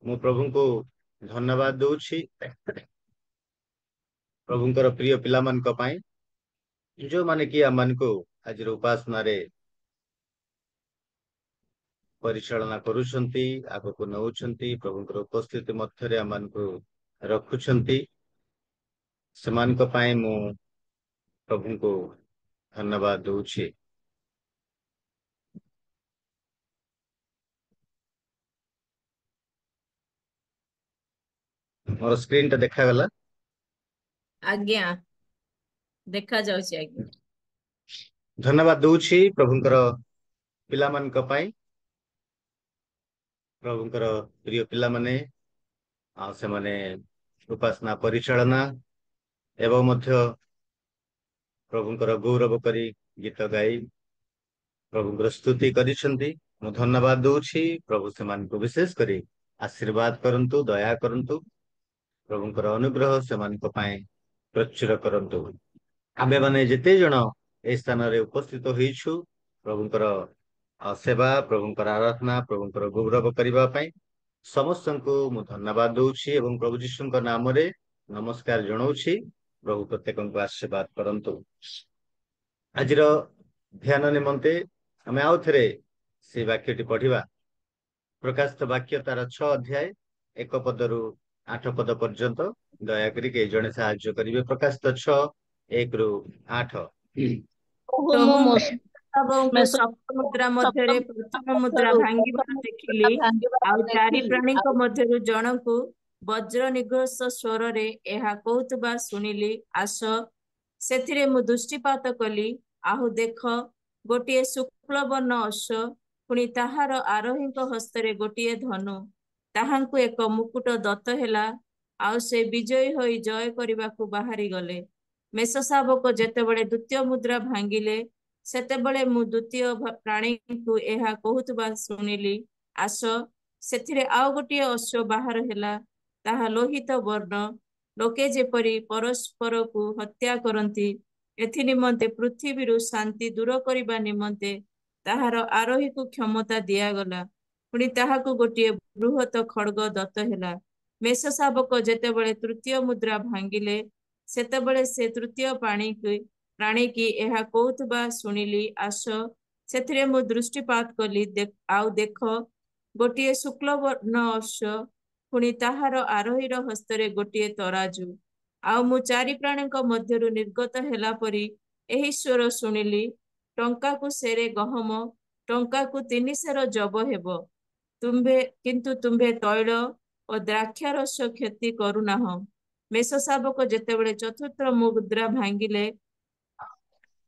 मु प्रभु को धन्यवाद दउछि प्रभुंकर प्रिय पिला मान को पय जो माने कि आम मान को आज उपासना रे परिचालना करुछंती आगो को नउछंती प्रभुंकर उपस्थिति मध्य रे आम मान को रखुछंती समान को पाए मु प्रभु को धन्यवाद दउछि मोर स्क्रीन टा देखा गला आज्ञा देखा जाउची आज्ञा धन्यवाद दउछि प्रभुंकर पिला मान को पाए प्रभुंकर प्रिय पिला माने आ से माने उपासना परिचालना एवं मध्य प्रभुंकर गौरव करी गीत गाई प्रभुंकर स्तुति करिसंती मु धन्यवाद दउछि प्रभु से मान को विशेष करी आशीर्वाद करंतु दया करंतु प्रभुंकर अनुग्रह से मान को पाए प्रचुर करंतु आमे माने जेते जण ए स्थान रे उपस्थित होइछु प्रभुंकर सेवा प्रभुंकर आराधना प्रभुंकर गौरव करिबा पई समस्त को मु धन्यवाद दउछि एवं प्रभु यीशु के नाम रे नमस्कार जणाउछि प्रभु प्रत्येक को आशीर्वाद करंतु आजिर ध्यान निमंते हमें आउ थरे से वाक्यटी पढ़िबा प्रकाशित वाक्य तार 6 अध्याय 1 पदरु 8 पद पर्यंत दया करी के जणे सहाय्य करिवे प्रकाशित 6 1 रु 8 मुद्रा मध्य प्रथम मुद्रा भांगिबा देखिली आउ चारि प्राणी मध्य जनकु वज्र निघोष स्वर रे एहा कहतुबा सुनिली आस सेथिरे मु दृष्टिपात कली आहु देख गोटिए शुक्ल वर्ण अश्व पुणी ताहार आरोहीक हस्तरे गोटिए धनु ताहांकु एक मुकुट दत्त हेला आउ से विजयी होई जय करबाकू बाहरी गले मेष शावक जेतेबेले द्वितीय मुद्रा भांगिले सेतेबेले मु द्वितीय प्राणी को एहा कहतुबा सुनिली आस सेथिरे आउ गोटिए अश्व बाहर हेला ताहा लोहित वर्ण लोके जेपरी परस्पर को हत्या करती एथि निमंते पृथ्वी शांति दूर करने निमंते ताहार आरोही को क्षमता दियागला पुणी ताहाकु गोटे बृहत खड्ग दत्त हेला मेष शावक जेतेबेले तृतीय मुद्रा भांगिले सेतेबेले से तृतीय प्राणी की एहा कहतुबा सुनिली आस ସେଥିରେ ମୁଁ ଦୃଷ୍ଟିପାତ କଲି, ଆଉ ଦେଖ ଗୋଟିଏ ଶୁକ୍ଳବର୍ଣ୍ଣ ଅଶ୍ଵ, ପୁଣି ତାହାର ଆରୋହୀର ହସ୍ତରେ ଗୋଟିଏ ତରାଜୁ। ଆଉ ମୁଁ ଚାରି ପ୍ରାଣୀଙ୍କ ମଧ୍ୟରୁ ନିର୍ଗତ ହେଲା ପରି ଏହି ସ୍ୱର ଶୁଣିଲି, ଟଙ୍କାକୁ ସେରେ ଗହମ, ଟଙ୍କାକୁ 3 ସେର ଜବ ହେବ। କିନ୍ତୁ ତୁମ୍ଭେ ତୈଳ ଓ ଦ୍ରାକ୍ଷାରସ କ୍ଷତି କରୁନାହଁ। ମେଷ ଶାବକ ଯେତେବେଳେ ଚତୁର୍ଥ ମୁଦ୍ରା ଭାଙ୍ଗିଲେ,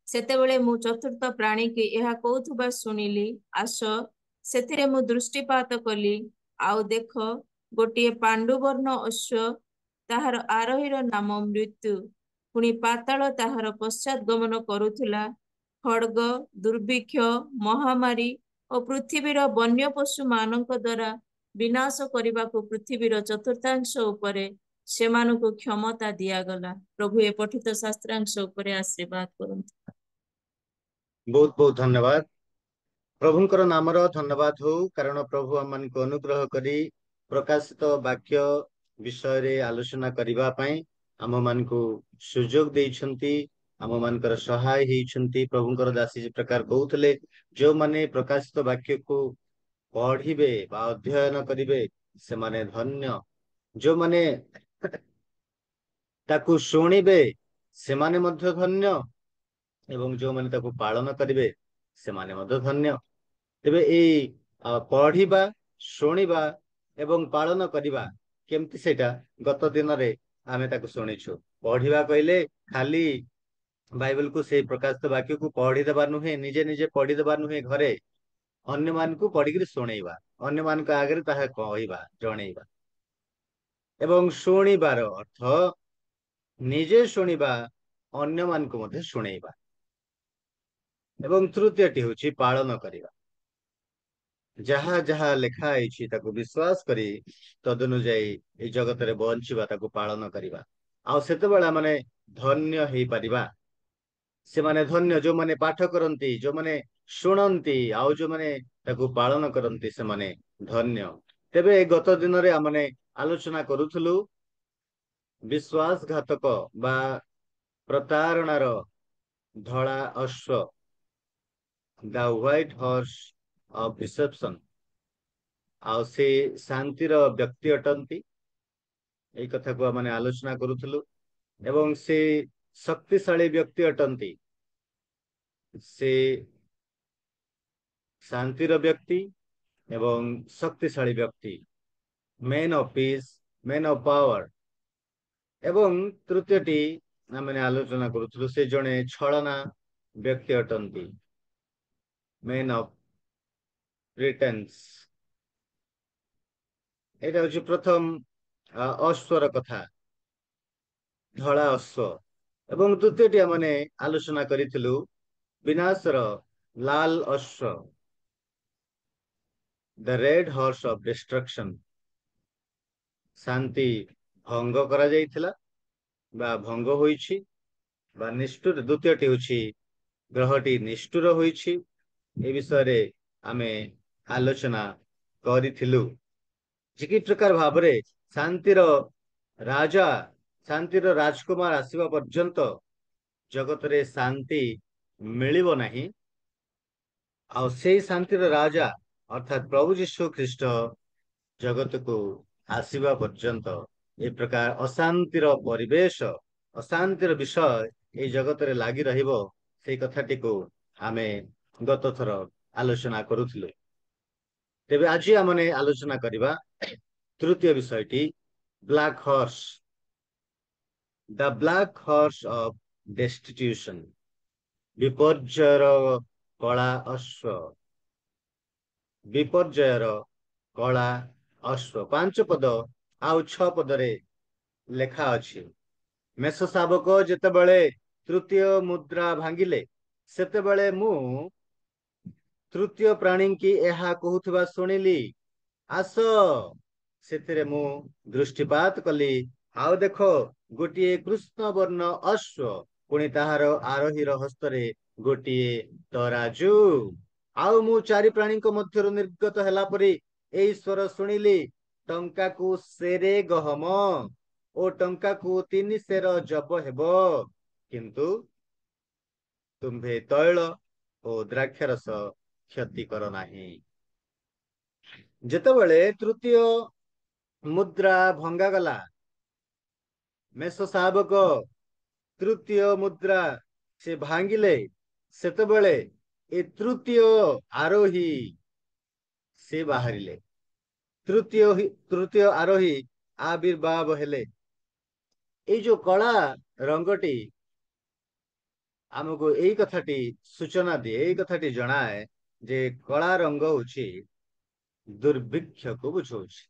ସେତେବେଳେ ମୁଁ ଚତୁର୍ଥ ପ୍ରାଣୀକି ଏହା କହୁଥିବା ଶୁଣିଲି, ଆସ। ସେଥିରେ ମୁଁ ଦୃଷ୍ଟିପାତ କଲି, ଆଉ ଦେଖ ଗୋଟିଏ ପାଣ୍ଡୁବର୍ଣ୍ଣ ଅଶ୍ଵ, ତାହାର ଆରୋହୀର ନାମ ମୃତ୍ୟୁ। ପୁଣି ପାତାଳ ତାହାର ପଶ୍ଚାତ ଗମନ କରୁଥିଲା। ଖଡ୍ଗ, ଦୁର୍ଭିକ୍ଷ, ମହାମାରୀ ଓ ପୃଥିବୀର ବନ୍ୟ ପଶୁ ମାନଙ୍କ ଦ୍ୱାରା ବିନାଶ କରିବାକୁ ପୃଥିବୀର ଚତୁର୍ଥାଂଶ ଉପରେ ସେମାନଙ୍କୁ କ୍ଷମତା ଦିଆଗଲା। ପ୍ରଭୁ ଏ ପଠିତ ଶାସ୍ତ୍ରାଂଶ ଉପରେ ଆଶୀର୍ବାଦ କରନ୍ତୁ। ବହୁତ ବହୁତ ଧନ୍ୟବାଦ। ପ୍ରଭୁଙ୍କର ନାମର ଧନ୍ୟବାଦ ହଉ, କାରଣ ପ୍ରଭୁ ଆମମାନଙ୍କୁ ଅନୁଗ୍ରହ କରି ପ୍ରକାଶିତ ବାକ୍ୟ ବିଷୟରେ ଆଲୋଚନା କରିବା ପାଇଁ ଆମମାନଙ୍କୁ ସୁଯୋଗ ଦେଇଛନ୍ତି, ଆମମାନଙ୍କର ସହାୟ ହେଇଛନ୍ତି। ପ୍ରଭୁଙ୍କର ଦାସୀ ଯେ ପ୍ରକାର କହୁଥିଲେ, ଯୋଉମାନେ ପ୍ରକାଶିତ ବାକ୍ୟକୁ ପଢିବେ ବା ଅଧ୍ୟୟନ କରିବେ ସେମାନେ ଧନ୍ୟ। ଯୋଉମାନେ ତାକୁ ଶୁଣିବେ ସେମାନେ ମଧ୍ୟ ଧନ୍ୟ, ଏବଂ ଯୋଉମାନେ ତାକୁ ପାଳନ କରିବେ ସେମାନେ ମଧ୍ୟ ଧନ୍ୟ। ତେବେ ଏଇ ପଢିବା, ଶୁଣିବା ଏବଂ ପାଳନ କରିବା କେମିତି, ସେଇଟା ଗତ ଦିନରେ ଆମେ ତାକୁ ଶୁଣିଛୁ। ପଢିବା କହିଲେ ଖାଲି ବାଇବଲକୁ, ସେଇ ପ୍ରକାଶିତ ବାକ୍ୟକୁ ପଢିଦେବା ନୁହେଁ, ନିଜେ ନିଜେ ପଢିଦେବା ନୁହେଁ, ଘରେ ଅନ୍ୟମାନଙ୍କୁ ପଢିକିରି ଶୁଣେଇବା, ଅନ୍ୟମାନଙ୍କ ଆଗରେ ତାହା କହିବା, ଜଣେଇବା। ଏବଂ ଶୁଣିବାର ଅର୍ଥ ନିଜେ ଶୁଣିବା, ଅନ୍ୟମାନଙ୍କୁ ମଧ୍ୟ ଶୁଣେଇବା। ଏବଂ ତୃତୀୟଟି ହେଉଛି ପାଳନ କରିବା। ଯାହା ଯାହା ଲେଖା ହେଇଛି ତାକୁ ବିଶ୍ୱାସ କରି ତଦନୁଯାୟୀ ଏଇ ଜଗତରେ ବଞ୍ଚିବା, ତାକୁ ପାଳନ କରିବା। ଆଉ ସେତେବେଳେ ଆମେ ଧନ୍ୟ ହେଇପାରିବା। ସେମାନେ ଧନ୍ୟ ଯୋଉମାନେ ପାଠ କରନ୍ତି, ଯୋଉମାନେ ଶୁଣନ୍ତି, ଆଉ ଯୋଉମାନେ ତାକୁ ପାଳନ କରନ୍ତି, ସେମାନେ ଧନ୍ୟ। ତେବେ ଗତ ଦିନରେ ଆମେ ଆଲୋଚନା କରୁଥିଲୁ ବିଶ୍ୱାସଘାତକ ବା ପ୍ରତାରଣାର ଧଳା ଅଶ୍ଵ, ଦ ହ୍ୱାଇଟ୍ ହର୍ସ ଅଫ ଡିସେପସନ। ଆଉ ସେ ଶାନ୍ତିର ବ୍ୟକ୍ତି ଅଟନ୍ତି, ଏଇ କଥାକୁ ଆମେ ଆଲୋଚନା କରୁଥିଲୁ। ଏବଂ ସେ ଶକ୍ତିଶାଳୀ ବ୍ୟକ୍ତି ଅଟନ୍ତି, ସେ ଶାନ୍ତିର ବ୍ୟକ୍ତି ଏବଂ ଶକ୍ତିଶାଳୀ ବ୍ୟକ୍ତି, men of peace, men of power. ଏବଂ ତୃତୀୟଟି ଆମେ ଆଲୋଚନା କରୁଥିଲୁ, ସେ ଜଣେ ଛଳନା ବ୍ୟକ୍ତି ଅଟନ୍ତି, ମେନ୍ ଅଫ ପ୍ରିଟେନ୍ସ। ଏଇଟା ହଉଛି ପ୍ରଥମ ଅଶ୍ଵର କଥା, ଧଳା ଅଶ୍ଵ। ଏବଂ ତୃତୀୟଟି ଆମେ ଆଲୋଚନା କରିଥିଲୁ ବିନାଶର ଲାଲ ଅଶ୍ଵ, ଦ ରେଡ୍ ହର୍ସ ଅଫ ଡିଷ୍ଟ୍ରକ୍ସନ। ଶାନ୍ତି ଭଙ୍ଗ କରାଯାଇଥିଲା ବା ଭଙ୍ଗ ହୋଇଛି, ବା ନିଷ୍ଠୁର। ଦ୍ୱିତୀୟଟି ହେଉଛି ଗ୍ରହଟି ନିଷ୍ଠୁର ହୋଇଛି। ଏ ବିଷୟରେ ଆମେ ଆଲୋଚନା କରିଥିଲୁ। ଯେ କି ପ୍ରକାର ଭାବରେ ଶାନ୍ତିର ରାଜା, ଶାନ୍ତିର ରାଜକୁମାର ଆସିବା ପର୍ଯ୍ୟନ୍ତ ଜଗତରେ ଶାନ୍ତି ମିଳିବ ନାହିଁ। ଆଉ ସେଇ ଶାନ୍ତିର ରାଜା ଅର୍ଥାତ୍ ପ୍ରଭୁ ଯୀଶୁ ଖ୍ରୀଷ୍ଟ ଜଗତକୁ ଆସିବା ପର୍ଯ୍ୟନ୍ତ ଏ ପ୍ରକାର ଅଶାନ୍ତିର ପରିବେଶ, ଅଶାନ୍ତିର ବିଷୟ ଏଇ ଜଗତରେ ଲାଗି ରହିବ। ସେଇ କଥାଟିକୁ ଆମେ ଗତ ଥର ଆଲୋଚନା କରୁଥିଲୁ। ତେବେ ଆଜି ଆମେ ଆଲୋଚନା କରିବା ତୃତୀୟ ବିଷୟଟି, black horse, the black horse of destitution, ବିପର୍ଯ୍ୟୟର କଳା ଅଶ୍ଵ। ବିପର୍ଯ୍ୟୟର କଳା ଅଶ୍ଵ 5 ପଦ ଆଉ 6 ପଦରେ ଲେଖା ଅଛି। ମେଷ ଶାବକ ଯେତେବେଳେ ତୃତୀୟ ମୁଦ୍ରା ଭାଙ୍ଗିଲେ, ସେତେବେଳେ ମୁଁ ତୃତୀୟ ପ୍ରାଣୀଙ୍କି ଏହା କହୁଥିବା ଶୁଣିଲି, ଆସ। ସେଥିରେ ମୁଁ ଦୃଷ୍ଟିପାତ କଲି, ଆଉ ଦେଖ ଗୋଟିଏ କୃଷ୍ଣ ବର୍ଣ୍ଣ ଅଶ୍ଵ, ପୁଣି ତାହାର ଆରୋହୀର ହସ୍ତରେ ଗୋଟିଏ ତରାଜୁ। ଆଉ ମୁଁ ଚାରି ପ୍ରାଣୀଙ୍କ ମଧ୍ୟରୁ ନିର୍ଗତ ହେଲା ପରି ଏଇ ସ୍ୱର ଶୁଣିଲି, ଟଙ୍କାକୁ ସେରେ ଗହମ ଓ ଟଙ୍କାକୁ 3 ସେର ଜବ ହେବ। କିନ୍ତୁ ତୁମ୍ଭେ ତୈଳ ଓ ଦ୍ରାକ୍ଷାରସ କ୍ଷତି କର ନାହିଁ। ଯେତେବେଳେ ତୃତୀୟ ମୁଦ୍ରା ଭଙ୍ଗାଗଲା, ମେଷ ଶାବକ ତୃତୀୟ ମୁଦ୍ରା ସେ ଭାଙ୍ଗିଲେ, ସେତେବେଳେ ଏ ତୃତୀୟ ଆରୋହୀ ସେ ବାହାରିଲେ। ତୃତୀୟ ଆରୋହୀ ଆବିର୍ଭାବ ହେଲେ। ଏଇ ଯୋଉ କଳା ରଙ୍ଗଟି ଆମକୁ ଏଇ କଥାଟି ସୂଚନା ଦିଏ, ଏଇ କଥାଟି ଜଣାଏ ଯେ କଳା ରଙ୍ଗ ହଉଛି ଦୁର୍ଭିକ୍ଷକୁ ବୁଝଉଛି।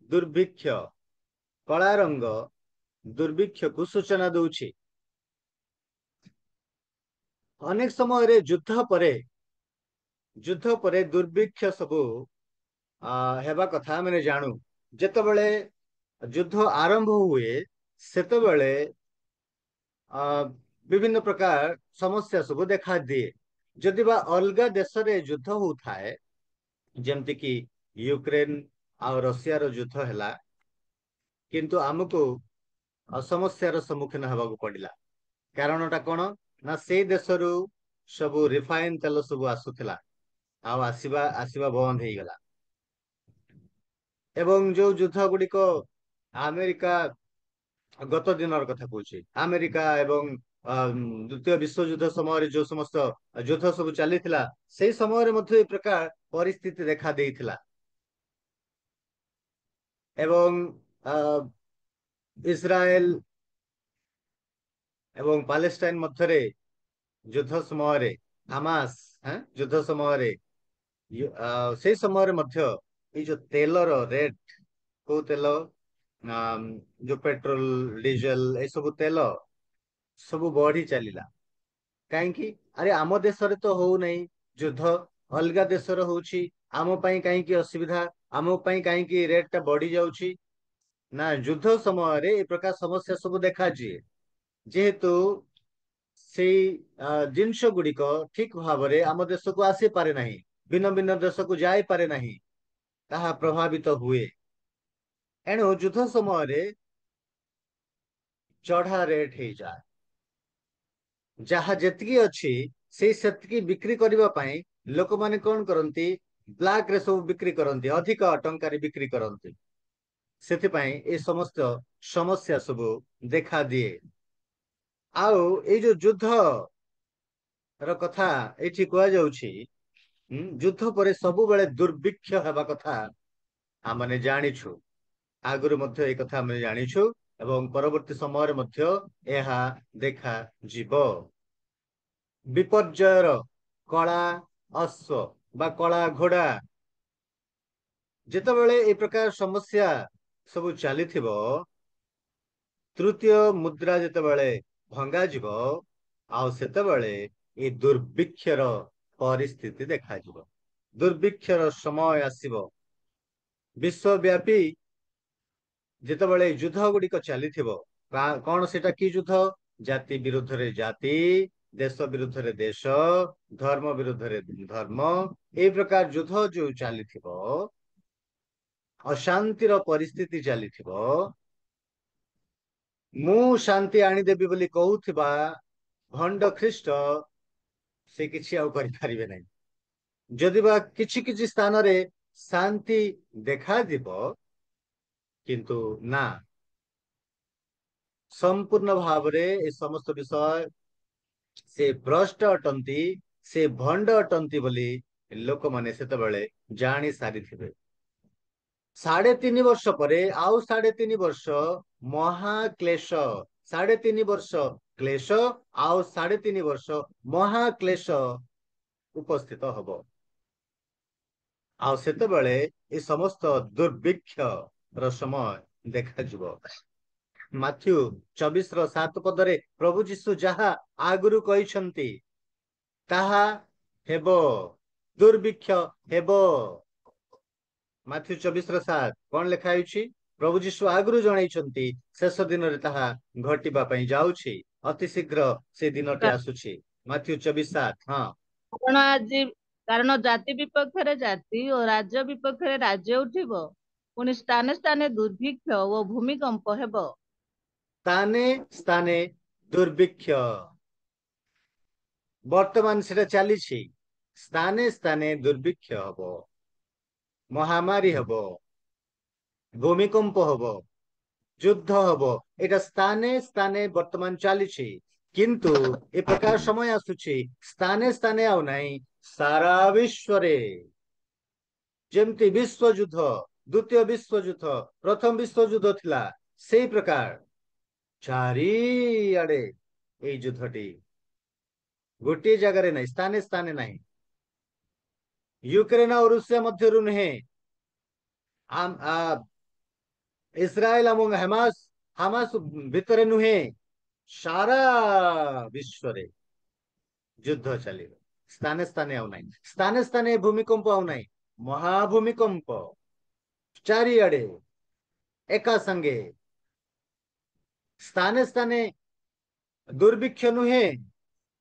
ଦୁର୍ଭିକ୍ଷ, କଳା ରଙ୍ଗ ଦୁର୍ଭିକ୍ଷକୁ ସୂଚନା ଦଉଛି। ଅନେକ ସମୟରେ ଯୁଦ୍ଧ ପରେ ଦୁର୍ଭିକ୍ଷ ସବୁ ହେବା କଥା ଆମେ ଜାଣୁ। ଯେତେବେଳେ ଯୁଦ୍ଧ ଆରମ୍ଭ ହୁଏ ସେତେବେଳେ ବିଭିନ୍ନ ପ୍ରକାର ସମସ୍ୟା ସବୁ ଦେଖାଦିଏ। ଯଦି ବା ଅଲଗା ଦେଶରେ ଯୁଦ୍ଧ ହଉଥାଏ, ଯେମିତି କି ୟୁକ୍ରେନ ଆଉ ରଷିଆର ଯୁଦ୍ଧ ହେଲା, କିନ୍ତୁ ଆମକୁ ସମସ୍ୟାର ସମ୍ମୁଖୀନ ହେବାକୁ ପଡିଲା। କାରଣଟା କଣ ନା ସେଇ ଦେଶରୁ ସବୁ ରିଫାଇନ ତେଲ ସବୁ ଆସୁଥିଲା, ଆଉ ଆସିବା ବନ୍ଦ ହେଇଗଲା। ଏବଂ ଯୋଉ ଯୁଦ୍ଧ ଗୁଡିକ ଆମେରିକା, ଗତ ଦିନର କଥା କହୁଛି, ଆମେରିକା ଏବଂ ଦ୍ୱିତୀୟ ବିଶ୍ୱଯୁଦ୍ଧ ସମୟରେ ଯୋଉ ସମସ୍ତ ଯୁଦ୍ଧ ସବୁ ଚାଲିଥିଲା, ସେଇ ସମୟରେ ମଧ୍ୟ ଏ ପ୍ରକାର ପରିସ୍ଥିତି ଦେଖା ଦେଇଥିଲା। ଏବଂ ଇସ୍ରାଏଲ ଏବଂ ପାଲେଷ୍ଟାଇନ ମଧ୍ୟରେ ଯୁଦ୍ଧ ସମୟରେ, ହାମାସ ଯୁଦ୍ଧ ସମୟରେ, ସେଇ ସମୟରେ ମଧ୍ୟ ଏଇ ଯୋଉ ତେଲର ରେଟ୍, କୋଉ ତେଲ, ଯୋଉ ପେଟ୍ରୋଲ, ଡିଜେଲ, ଏଇ ସବୁ ତେଲ ସବୁ ବଢି ଚାଲିଲା। କାହିଁକି? ଆରେ ଆମ ଦେଶରେ ତ ହଉନାହିଁ ଯୁଦ୍ଧ, ଅଲଗା ଦେଶର ହଉଛି, ଆମ ପାଇଁ କାହିଁକି ଅସୁବିଧା, ଆମ ପାଇଁ କାହିଁକି ରେଟ୍ ଟା ବଢି ଯାଉଛି? ନା, ଯୁଦ୍ଧ ସମୟରେ ଏ ପ୍ରକାର ସମସ୍ୟା ସବୁ ଦେଖାଦିଏ। ଯେହେତୁ ସେଇ ଜିନିଷ ଗୁଡିକ ଠିକ ଭାବରେ ଆମ ଦେଶକୁ ଆସିପାରେ ନାହିଁ, ଭିନ୍ନ ଭିନ୍ନ ଦେଶକୁ ଯାଇପାରେ ନାହିଁ, ତାହା ପ୍ରଭାବିତ ହୁଏ। ଏଣୁ ଯୁଦ୍ଧ ସମୟରେ ଚଢା ରେଟ୍ ହେଇଯାଏ। ଯାହା ଯେତିକି ଅଛି ସେଇ ସେତିକି ବିକ୍ରି କରିବା ପାଇଁ ଲୋକମାନେ କଣ କରନ୍ତି, ବ୍ଲାକ୍ ରେ ସବୁ ବିକ୍ରି କରନ୍ତି, ଅଧିକ ଟଙ୍କାରେ ବିକ୍ରି କରନ୍ତି। ସେଥିପାଇଁ ଏ ସମସ୍ତ ସମସ୍ୟା ସବୁ ଦେଖା ଦିଏ। ଆଉ ଏଇ ଯୋଉ ଯୁଦ୍ଧ ର କଥା ଏଇଠି କୁହାଯାଉଛି, ଯୁଦ୍ଧ ପରେ ସବୁବେଳେ ଦୁର୍ଭିକ୍ଷ ହେବା କଥା ଆମେ ଜାଣିଛୁ। ଆଗରୁ ମଧ୍ୟ ଏ କଥା ଆମେ ଜାଣିଛୁ ଏବଂ ପରବର୍ତ୍ତୀ ସମୟରେ ମଧ୍ୟ ଏହା ଦେଖାଯିବ। ବିପର୍ଯ୍ୟୟର କଳା ଅଶ୍ଵ ବା କଳା ଘୋଡା, ଯେତେବେଳେ ଏ ପ୍ରକାର ସମସ୍ୟା ସବୁ ଚାଲିଥିବ, ତୃତୀୟ ମୁଦ୍ରା ଯେତେବେଳେ ଭଙ୍ଗାଯିବ, ଆଉ ସେତେବେଳେ ଏ ଦୁର୍ଭିକ୍ଷର ପରିସ୍ଥିତି ଦେଖାଯିବ। ଦୁର୍ଭିକ୍ଷର ସମୟ ଆସିବ। ବିଶ୍ୱବ୍ୟାପୀ ଯେତେବେଳେ ଯୁଦ୍ଧ ଗୁଡିକ ଚାଲିଥିବ, କଣ ସେଟା କି ଯୁଦ୍ଧ? ଜାତି ବିରୁଦ୍ଧରେ ଜାତି, ଦେଶ ବିରୁଦ୍ଧରେ ଦେଶ, ଧର୍ମ ବିରୁଦ୍ଧରେ ଧର୍ମ, ଏଇ ପ୍ରକାର ଯୁଦ୍ଧ ଯୋଉ ଚାଲିଥିବ, ଅଶାନ୍ତିର ପରିସ୍ଥିତି ଚାଲିଥିବ, ମୁଁ ଶାନ୍ତି ଆଣିଦେବି ବୋଲି କହୁଥିବା ଭଣ୍ଡ ଖ୍ରୀଷ୍ଟ ସେ କିଛି ଆଉ କରିପାରିବେ ନାହିଁ। ଯଦି ବା କିଛି କିଛି ସ୍ଥାନରେ ଶାନ୍ତି ଦେଖାଯିବ, କିନ୍ତୁ ନା, ସମ୍ପୂର୍ଣ୍ଣ ଭାବରେ ଏ ସମସ୍ତ ବିଷୟ ସେ ଭ୍ରଷ୍ଟ ଅଟନ୍ତି, ସେ ଭଣ୍ଡ ଅଟନ୍ତି ବୋଲି ଲୋକମାନେ ସେତେବେଳେ ଜାଣି ସାରିଥିବେ। 3.5 ବର୍ଷ ପରେ ଆଉ 3.5 ବର୍ଷ ମହାକ୍ଲେଶ, 3.5 ବର୍ଷ କ୍ଲେଶ, ଆଉ 3.5 ବର୍ଷ ମହାକ୍ଲେଶ ଉପସ୍ଥିତ ହବ। ଆଉ ସେତେବେଳେ ଏ ସମସ୍ତ ଦୁର୍ଭିକ୍ଷ ର ସମୟ ଦେଖାଯିବ। ମାଥ୍ୟୁ 24:7 ପଦରେ ପ୍ରଭୁ ଯୀଶୁ ଯାହା ଆଗରୁ କହିଛନ୍ତି ତାହା ହେବ, ଦୁର୍ଭିକ୍ଷ ହେବ। ମାଥ୍ୟୁ 24:7 କଣ ଲେଖା ହେଇଛି? ପ୍ରଭୁ ଯୀଶୁ ଆଗରୁ ଜଣାଇଛନ୍ତି ଶେଷ ଦିନରେ ତାହା ଘଟିବା ପାଇଁ ଯାଉଛି, ଅତି ଶୀଘ୍ର ସେ ଦିନଟି ଆସୁଛି। ମାଥ୍ୟୁ 24:7। ହଁ, କାରଣ ଜାତି ବିପକ୍ଷରେ ଜାତି ଓ ରାଜ୍ୟ ବିପକ୍ଷରେ ରାଜ୍ୟ ଉଠିବ, ପୁଣି ସ୍ଥାନେ ସ୍ଥାନେ ଦୁର୍ଭିକ୍ଷ ଓ ଭୂମିକମ୍ପ ହେବ। ସ୍ଥାନେ ସ୍ଥାନେ ଦୁର୍ଭିକ୍ଷ। ବର୍ତ୍ତମାନ ସେଟା ଚାଲିଛି। ସ୍ଥାନେ ସ୍ଥାନେ ଦୁର୍ଭିକ୍ଷ ହବ, ମହାମାରୀ ହବ, ଭୂମିକମ୍ପ ହବ, ଯୁଦ୍ଧ ହବ। ଏଇଟା ସ୍ଥାନେ ସ୍ଥାନେ ବର୍ତ୍ତମାନ ଚାଲିଛି। କିନ୍ତୁ ଏ ପ୍ରକାର ସମୟ ଆସୁଛି ସ୍ଥାନେ ସ୍ଥାନେ ଆଉ ନାହିଁ, ସାରା ବିଶ୍ୱରେ। ଯେମିତି ବିଶ୍ୱଯୁଦ୍ଧ, ଦ୍ୱିତୀୟ ବିଶ୍ୱଯୁଦ୍ଧ, ପ୍ରଥମ ବିଶ୍ୱଯୁଦ୍ଧ ଥିଲା, ସେଇ ପ୍ରକାର ଚାରିଆଡେ ଏଇ ଯୁଦ୍ଧଟି, ଗୋଟିଏ ଜାଗାରେ ନାହିଁ, ସ୍ଥାନେ ସ୍ଥାନେ ନାହିଁ। ୟୁକ୍ରେନ ଆଉ ରୁଷିଆ ମଧ୍ୟରୁ ନୁହେଁ, ଇସ୍ରାଏଲ ଏବଂ ହାମାସ ଭିତରେ ନୁହେଁ, ସାରା ବିଶ୍ୱରେ ଯୁଦ୍ଧ ଚାଲିବ। ସ୍ଥାନେ ସ୍ଥାନେ ଆଉ ନାହିଁ, ସ୍ଥାନେ ସ୍ଥାନେ ଭୂମିକମ୍ପ ଆଉ ନାହିଁ, ମହାଭୂମିକମ୍ପ ଚାରିଆଡେ ଏକା ସାଙ୍ଗେ। ସ୍ଥାନେ ସ୍ଥାନେ ଦୁର୍ଭିକ୍ଷ ନୁହେଁ,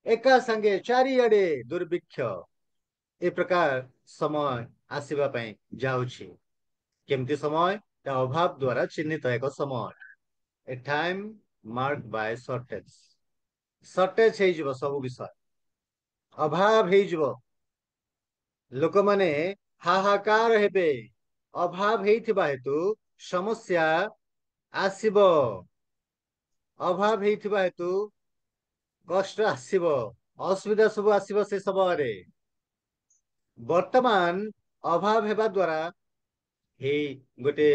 ଏକା ସାଙ୍ଗେ ଚାରିଆଡେ ଦୁର୍ଭିକ୍ଷ। ଏ ପ୍ରକାର ସମୟ ଆସିବା ପାଇଁ ଯାଉଛି। କେମିତି ସମୟ? ଅଭାବ ଦ୍ଵାରା ଚିହ୍ନିତ ଏକ ସମୟ। A time marked by shortage. Shortage ହେଇଯିବ, ସବୁ ବିଷୟ ଅଭାବ ହେଇଯିବ। ଲୋକମାନେ ହାହାକାର ହେବେ। ଅଭାବ ହେଇଥିବା ହେତୁ ସମସ୍ୟା ଆସିବ। ଅଭାବ ହେଇଥିବା ହେତୁ କଷ୍ଟ ଆସିବ, ଅସୁବିଧା ସବୁ ଆସିବ ସେ ସମୟରେ। ବର୍ତ୍ତମାନ ଅଭାବ ହେବା ଦ୍ଵାରା ଏଇ ଗୋଟେ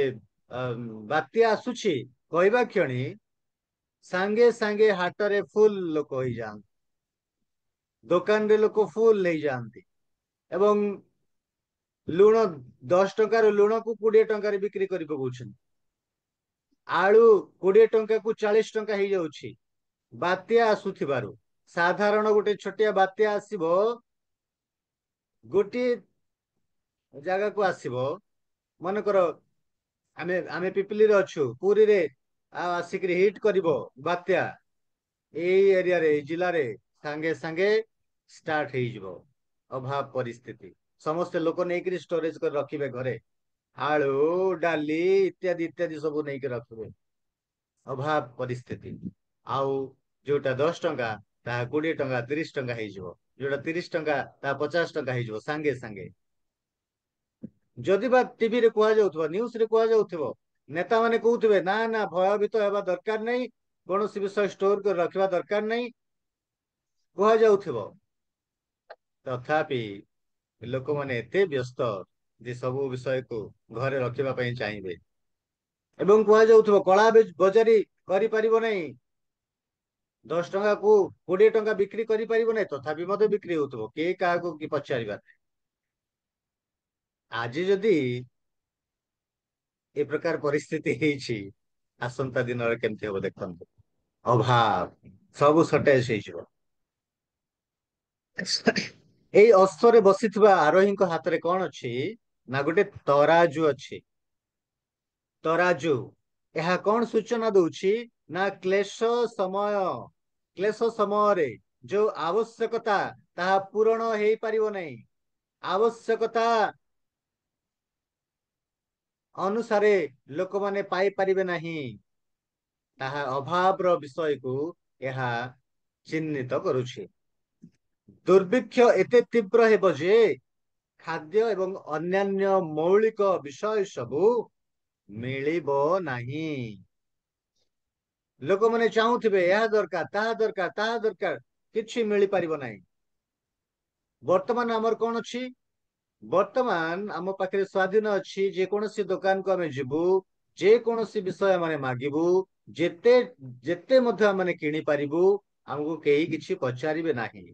ବାତ୍ୟା ଆସୁଛି କହିବା କ୍ଷଣି ସାଙ୍ଗେ ସାଙ୍ଗେ ହାଟରେ ଫୁଲ ଲୋକ ହେଇଯାଆନ୍ତି, ଦୋକାନରେ ଲୋକ ଫୁଲ ନେଇଯାଆନ୍ତି ଏବଂ ଲୁଣ 10 ଟଙ୍କାର ଲୁଣକୁ 20 ଟଙ୍କାରେ ବିକ୍ରି କରି ପକଉଛନ୍ତି। ଆଳୁ 20 ଟଙ୍କାକୁ 40 ଟଙ୍କା ହେଇଯାଉଛି ବାତ୍ୟା ଆସୁଥିବାରୁ। ସାଧାରଣ ଗୋଟେ ଛୋଟିଆ ବାତ୍ୟା ଆସିବ, ଗୋଟିଏ ଜାଗାକୁ ଆସିବ, ମନେକର ଆମେ ପିପିଲିରେ ଅଛୁ, ପୁରୀରେ ଆସିକିରି ହିଟ୍ କରିବ ବାତ୍ୟା, ଏଇ ଏରିଆରେ, ଏଇ ଜିଲ୍ଲାରେ ସାଙ୍ଗେ ସାଙ୍ଗେ ଷ୍ଟାର୍ଟ ହେଇଯିବ ଅଭାବ ପରିସ୍ଥିତି। ସମସ୍ତେ ଲୋକ ନେଇକିରି ଷ୍ଟୋରେଜ କରି ରଖିବେ ଘରେ, ଆଳୁ ଡାଲି ଇତ୍ୟାଦି ଇତ୍ୟାଦି ସବୁ ନେଇକି ରଖିବେ। ଅଭାବ ପରିସ୍ଥିତି। ଆଉ ଯୋଉଟା 10 ଟଙ୍କା ତାହା 20 ଟଙ୍କା 30 ଟଙ୍କା ହେଇଯିବ, ଯୋଉଟା 30 ଟଙ୍କା ତାହା 50 ଟଙ୍କା ହେଇଯିବ ସାଙ୍ଗେ ସାଙ୍ଗେ। ଯଦି ବା ଟିଭିରେ କୁହାଯାଉଥିବ, ନ୍ୟୁଜରେ କୁହାଯାଉଥିବ, ନେତାମାନେ କହୁଥିବେ ନା ନା ଭୟଭୀତ ହେବା ଦରକାର ନାହିଁ, କୌଣସି ବିଷୟ ଷ୍ଟୋର କରି ରଖିବା ଦରକାର ନାହିଁ କୁହାଯାଉଥିବ, ତଥାପି ଲୋକମାନେ ଏତେ ବ୍ୟସ୍ତ ଯେ ସବୁ ବିଷୟକୁ ଘରେ ରଖିବା ପାଇଁ ଚାହିଁବେ। ଏବଂ କୁହାଯାଉଥିବ କଳା ବଜାରୀ କରିପାରିବ ନାହିଁ, 10 ଟଙ୍କାକୁ 20 ଟଙ୍କା ବିକ୍ରି କରିପାରିବ ନାହିଁ, ତଥାପି ମଧ୍ୟ ବିକ୍ରି ହଉଥିବ, କେହି କାହାକୁ କି ପଚାରିବା। ଆଜି ଯଦି ଏ ପ୍ରକାର ପରିସ୍ଥିତି ହେଇଛି, ଆସନ୍ତା ଦିନରେ କେମିତି ହବ ଦେଖନ୍ତୁ। ଅଭାବ, ସବୁ ସର୍ଟେଜ ହେଇଯିବ। ଏଇ ଅଶ୍ୱରେ ବସିଥିବା ଆରୋହୀଙ୍କ ହାତରେ କଣ ଅଛି ନା ଗୋଟେ ତରାଜୁ ଅଛି। ତରାଜୁ, ଏହା କଣ ସୂଚନା ଦଉଛି ନା କ୍ଲେଶ ସମୟରେ ଯୋଉ ଆବଶ୍ୟକତା ତାହା ପୂରଣ ହେଇପାରିବ ନାହିଁ, ଆବଶ୍ୟକତା ଅନୁସାରେ ଲୋକମାନେ ପାଇପାରିବେ ନାହିଁ, ତାହା ଅଭାବର ବିଷୟକୁ ଏହା ଚିହ୍ନିତ କରୁଛି। ଦୁର୍ଭିକ୍ଷ ଏତେ ତୀବ୍ର ହେବ ଯେ ଖାଦ୍ୟ ଏବଂ ଅନ୍ୟାନ୍ୟ ମୌଳିକ ବିଷୟ ସବୁ ମିଳିବ ନାହିଁ। ଲୋକମାନେ ଚାହୁଁଥିବେ ଏହା ଦରକାର, ତାହା ଦରକାର, ତାହା ଦରକାର, କିଛି ମିଳିପାରିବ ନାହିଁ। ବର୍ତ୍ତମାନ ଆମର କଣ ଅଛି? ବର୍ତ୍ତମାନ ଆମ ପାଖରେ ସ୍ଵାଧୀନ ଅଛି, ଯେକୌଣସି ଦୋକାନକୁ ଆମେ ଯିବୁ, ଯେକୌଣସି ବିଷୟ ଆମେ ମାଗିବୁ, ଯେତେ ଯେତେ ମଧ୍ୟ ଆମେ କିଣିପାରିବୁ, ଆମକୁ କେହି କିଛି ପଚାରିବେ ନାହିଁ।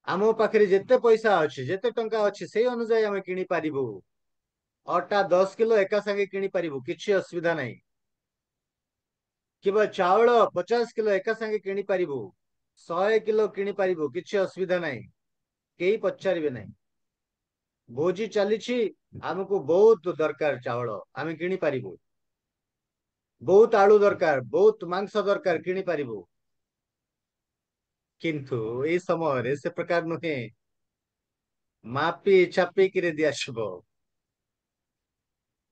ଆମ ପାଖରେ ଯେତେ ପଇସା ଅଛି, ଯେତେ ଟଙ୍କା ଅଛି, ସେଇ ଅନୁଯାୟୀ ଆମେ କିଣିପାରିବୁ। ଅଟା 10 କିଲୋ ଏକା ସାଙ୍ଗେ କିଣିପାରିବୁ, କିଛି ଅସୁବିଧା ନାହିଁ। କିମ୍ବା ଚାଉଳ 50 କିଲୋ ଏକା ସାଙ୍ଗେ କିଣିପାରିବୁ, 100 କିଲୋ କିଣିପାରିବୁ, କିଛି ଅସୁବିଧା ନାହିଁ, କେହି ପଚାରିବେ ନାହିଁ। ଭୋଜି ଚାଲିଛି, ଆମକୁ ବହୁତ ଦରକାର ଚାଉଳ, ଆମେ କିଣିପାରିବୁ। ବହୁତ ଆଳୁ ଦରକାର, ବହୁତ ମାଂସ ଦରକାର, କିଣିପାରିବୁ। କିନ୍ତୁ ଏଇ ସମୟରେ ସେ ପ୍ରକାର ନୁହେଁ, ମାପି ଚାପିକିରି ଦିଆଯିବ।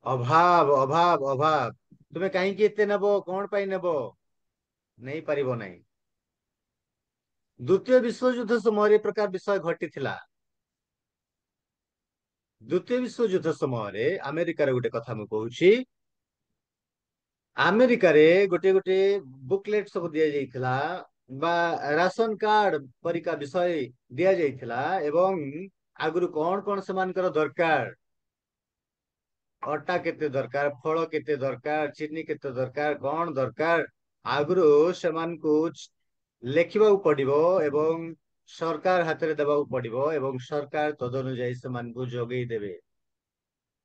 ଅଭାବ ଅଭାବ ଅଭାବ। ତୁମେ କାହିଁକି ଏତେ ନେବ, କଣ ପାଇଁ ନେବ? ନେଇପାରିବ ନାହିଁ। द्वितीय विश्वयुद्ध समय प्रकार विषय घटी थिला। द्वितीय विश्वयुद्ध समय अमेरिकार गोटे कथा मु कहूची, अमेरिकार गोटे गोटे बुकलेट सब दिया जाइथिला बा राशन कार्ड परिका विषय दिया जाइथिला एवं आगुरु कौन कौन सेमानकर दरकार, अटा केते दरकार, फल केते दरकार, चीनी केते दरकार, कौन दरकार आगुरु सेमान को लेखिबा पड़िबो एवं सरकार हाथ रे देबा पड़िबो एवं सरकार तदनुଯାयी सेमान को जोगई देबे।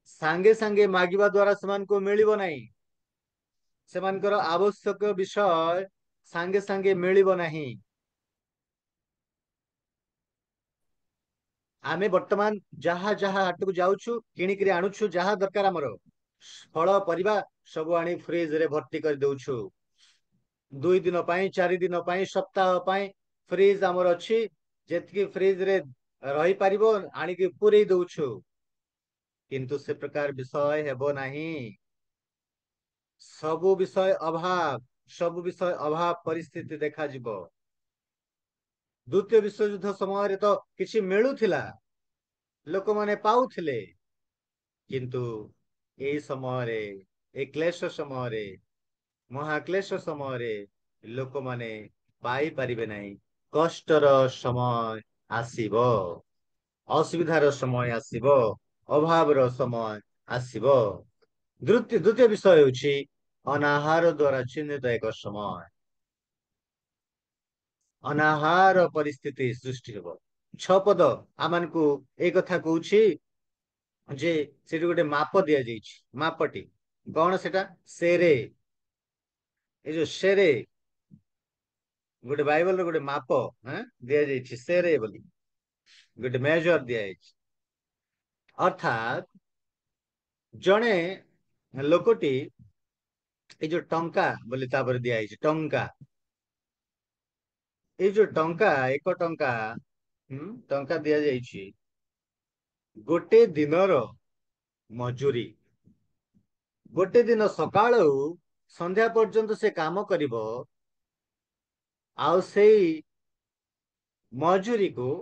सांगे सांगे मागिबा द्वारा सेमान को मिलिबो नाही, सेमानकर आवश्यक विषय सांगे सांगे मिलिबो नाही। आमे वर्तमान जहा जहा हाट को जाउछु किनिकरी आणुछु, जहा दरकार हमर फल परिबा सब आनी फ्रिज रे भर्ती कर दउछु। 2 दिन पाई, 4 दिन पाई, सप्ताह पाई फ्रिज हमर अछि, जेतकी फ्रिज रे रही पारिबो आनी के पूरे दउछु। किंतु से प्रकार विषय हेबो नाही। सबु विषय अभाव, सबु विषय अभाव परिस्थिति देखा जिवो। द्वितीय विश्वयुद्ध समय तो किछि मिलुथिला, लोक माने पाउथिले, किंतु ए समय ए क्लेश समय, महाक्लेश समय लोक माने पाई परिबे नाही। कष्टर समय आसीबो, असुविधार समय आसीबो, अभावर समय आसीबो। द्वितीय विषय होछि अनाहार द्वारा चिन्हित एक समय। अनाहार परिस्थिति सृष्टि हेबो। छपद आमान को एक कथा कहूछि जे सेठी गोटे माप दिया जाइछि। मापटी कौन सेटा? सेरे। ए जो सेरे गोटे बाइबल रो गोटे माप दिया जाइछि, सेरे बोली गोटे मेजर दिया जाइछि। अर्थात जणे लोकटी ए जो टंका बोली तापर दिया जाइछि, टंका ए जो टंका एक टंका टंका दिया जाइछि गोटे दिनर मजूरी। गोटे दिन सकाळू संध्या पर्यंत से काम करिवो, आउ सेई मजूरी को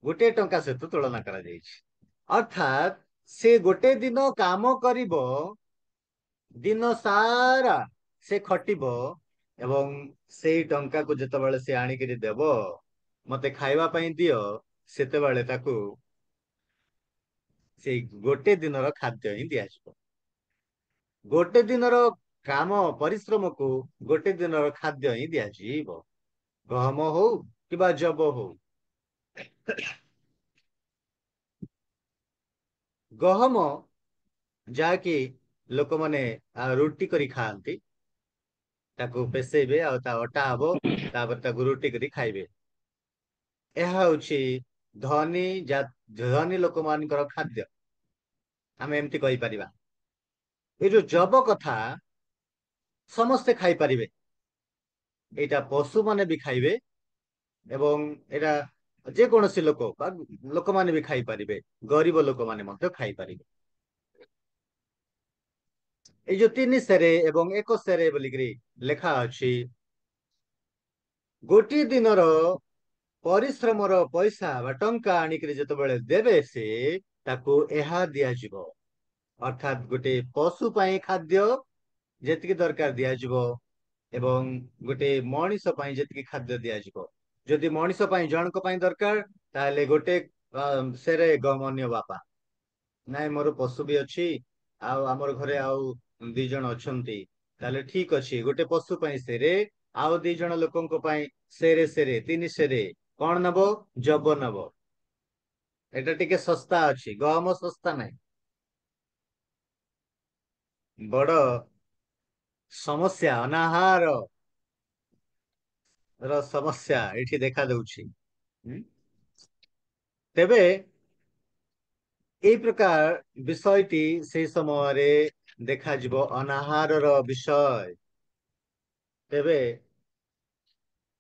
गोटे टंका सहित तुलना करा जाइछि। अर्थात से गोटे दिन काम करिवो, दिन सारा से खटिबो एवं सेई टंका को जेतेबेले से आनिकरी देबो, मते खाइबा पई दियो, सेतेबेले ताकू से गोटे दिनर खाद्य ही दियाजिवो। गोटे दिनर काम परिश्रम को गोटे दिनर खाद्य ही दियाजिवो। गहम हो कि जब हो। गहम जाकि लोक माने रुटी करी खाआंती, ताकू पेसेबे आ ता अटा हबो, तापर ताकू रुटी करी खाइबे। एहा होछि धनी लोक मानकर खाद्य, आमे एमती कहि परिबा। ए जो जब कथा समस्ते खाई पारिबे, एटा पशु माने भी खाइबे एवं एटा जे कोनोसी लोक लोक माने भी खाई पारिबे, गरीब लोक माने मध्य खाई पारिबे। ए जो 3 सेरे एवं 1 सेरे बोलिकरी लेखा अछि, गोटी दिनर परिश्रमर पैसा बा टंका आनिकरी जेतेबेले देबे से ताकू एहा दियाजिवो। अर्थात गोटे पशु पाई खाद्य जेतिकी दरकार दियाजिवो एवं गोटे मनीष पाई जेतिकी खाद्य दियाजिवो। जदि मनीष पाई जनक पाई दरकार ताले गोटे सेरे गमन्य बापा नाइ मोर पशु भी अछि, आउ हमर घरे आउ 2 जण अछंती, ताले ठीक अछि गोटे पशु पाई सेरे, आउ 2 जण लोकंक पाई सेरे सेरे 3 सेरे कौन नबो? जब नबो। एटा टिके सस्ता अछि, गहम सस्ता नाही। बड़ समस्या अनाहार र समस्या एठी देखा दउछि। तेबे এই प्रकार विषयटी से समय रे देखा जिवो अनाहार रो विषय। तेबे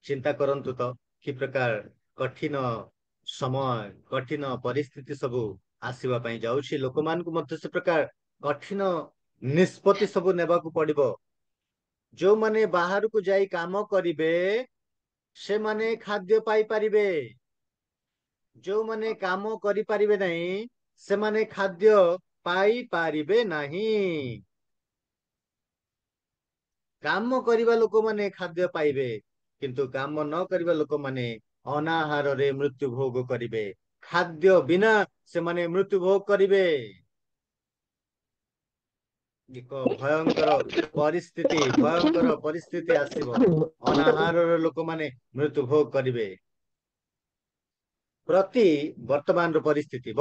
चिंता करंतु तो कि प्रकार कठिन समय, कठिन परिस्थिति सबु आसीबा पई जाउछि। लोकमान को मध्य से प्रकार कठिन निष्पत्ति सबु नेबा को पड़िबो। जो माने बाहर को जाई काम करिवे, से माने खाद्य पाई पारिबे, जो माने काम करि पारिबे नहीं से माने खाद्य पाई पारिबे नहीं। काम करिबा लोक माने खाद्य पाइबे, किंतु काम न करिबा लोक माने अनाहार रे मृत्यु भोग करिबे। खाद्य बिना से माने मृत्यु भोग करिबे। एक भयंकर परिस्थिति आसीबो। अनाहार लोक माने मृत्यु भोग करिबे। प्रति वर्तमान रो परिस्थिति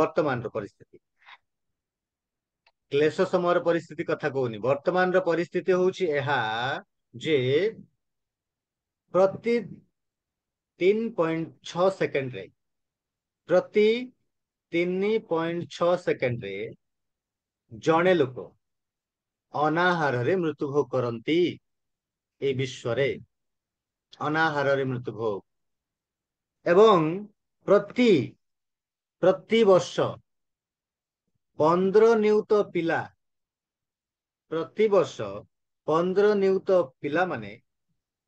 क्लेश समय परिस्थिति कथा कहूनी, वर्तमान रो परिस्थिति होउची एहा जे प्रति 3.6 सेकेंड रे, प्रति 3.6 सेकेंड रे जणे लोक अनाहार रे मृत्यु भोग करती। ए विश्व रे अनाहार रे मृत्यु भोग एवं प्रति प्रति वर्ष 15 नियुत पिला, प्रति वर्ष 15 नियुत पिला माने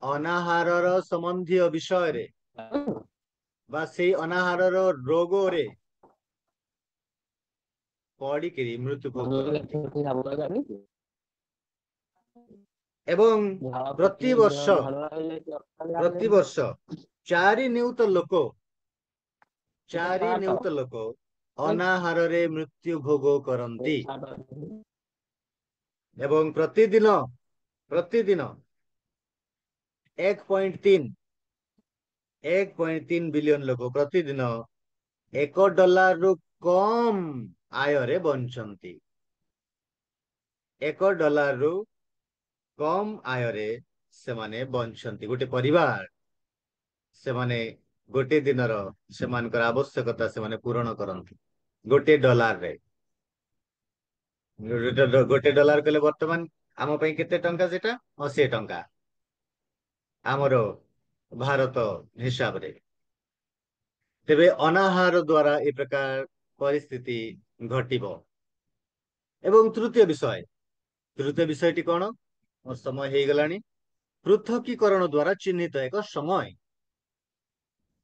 अनाहार संबंधी विषय रे बा से अनाहार रोग रे पड़ी मृत्यु भोग करती। एवं प्रति वर्ष 4 नियुत लोक अनाहार रे मृत्यु भोग करती। एवं प्रतिदिन 1.3 बिलियन लोक प्रतिदिन $1 रु कम आय रे बंचंती। $1 रु कम आय रे से माने बंचंती। गोटे परिवार से माने गोटे दिनर से मानकर आवश्यकता से माने पूर्ण करंती $1 रे। $1 कहले वर्तमान आम पई केते टंका सेटा 80 टंका आमरो भारत हिसाब रे। तेबे अनाहार द्वारा ए प्रकार परिस्थिति घटिबो। एवं तृतीय विषयटी कोन? मोर समय हे गलानी। पृथकीकरण द्वारा चिन्हित एक समय,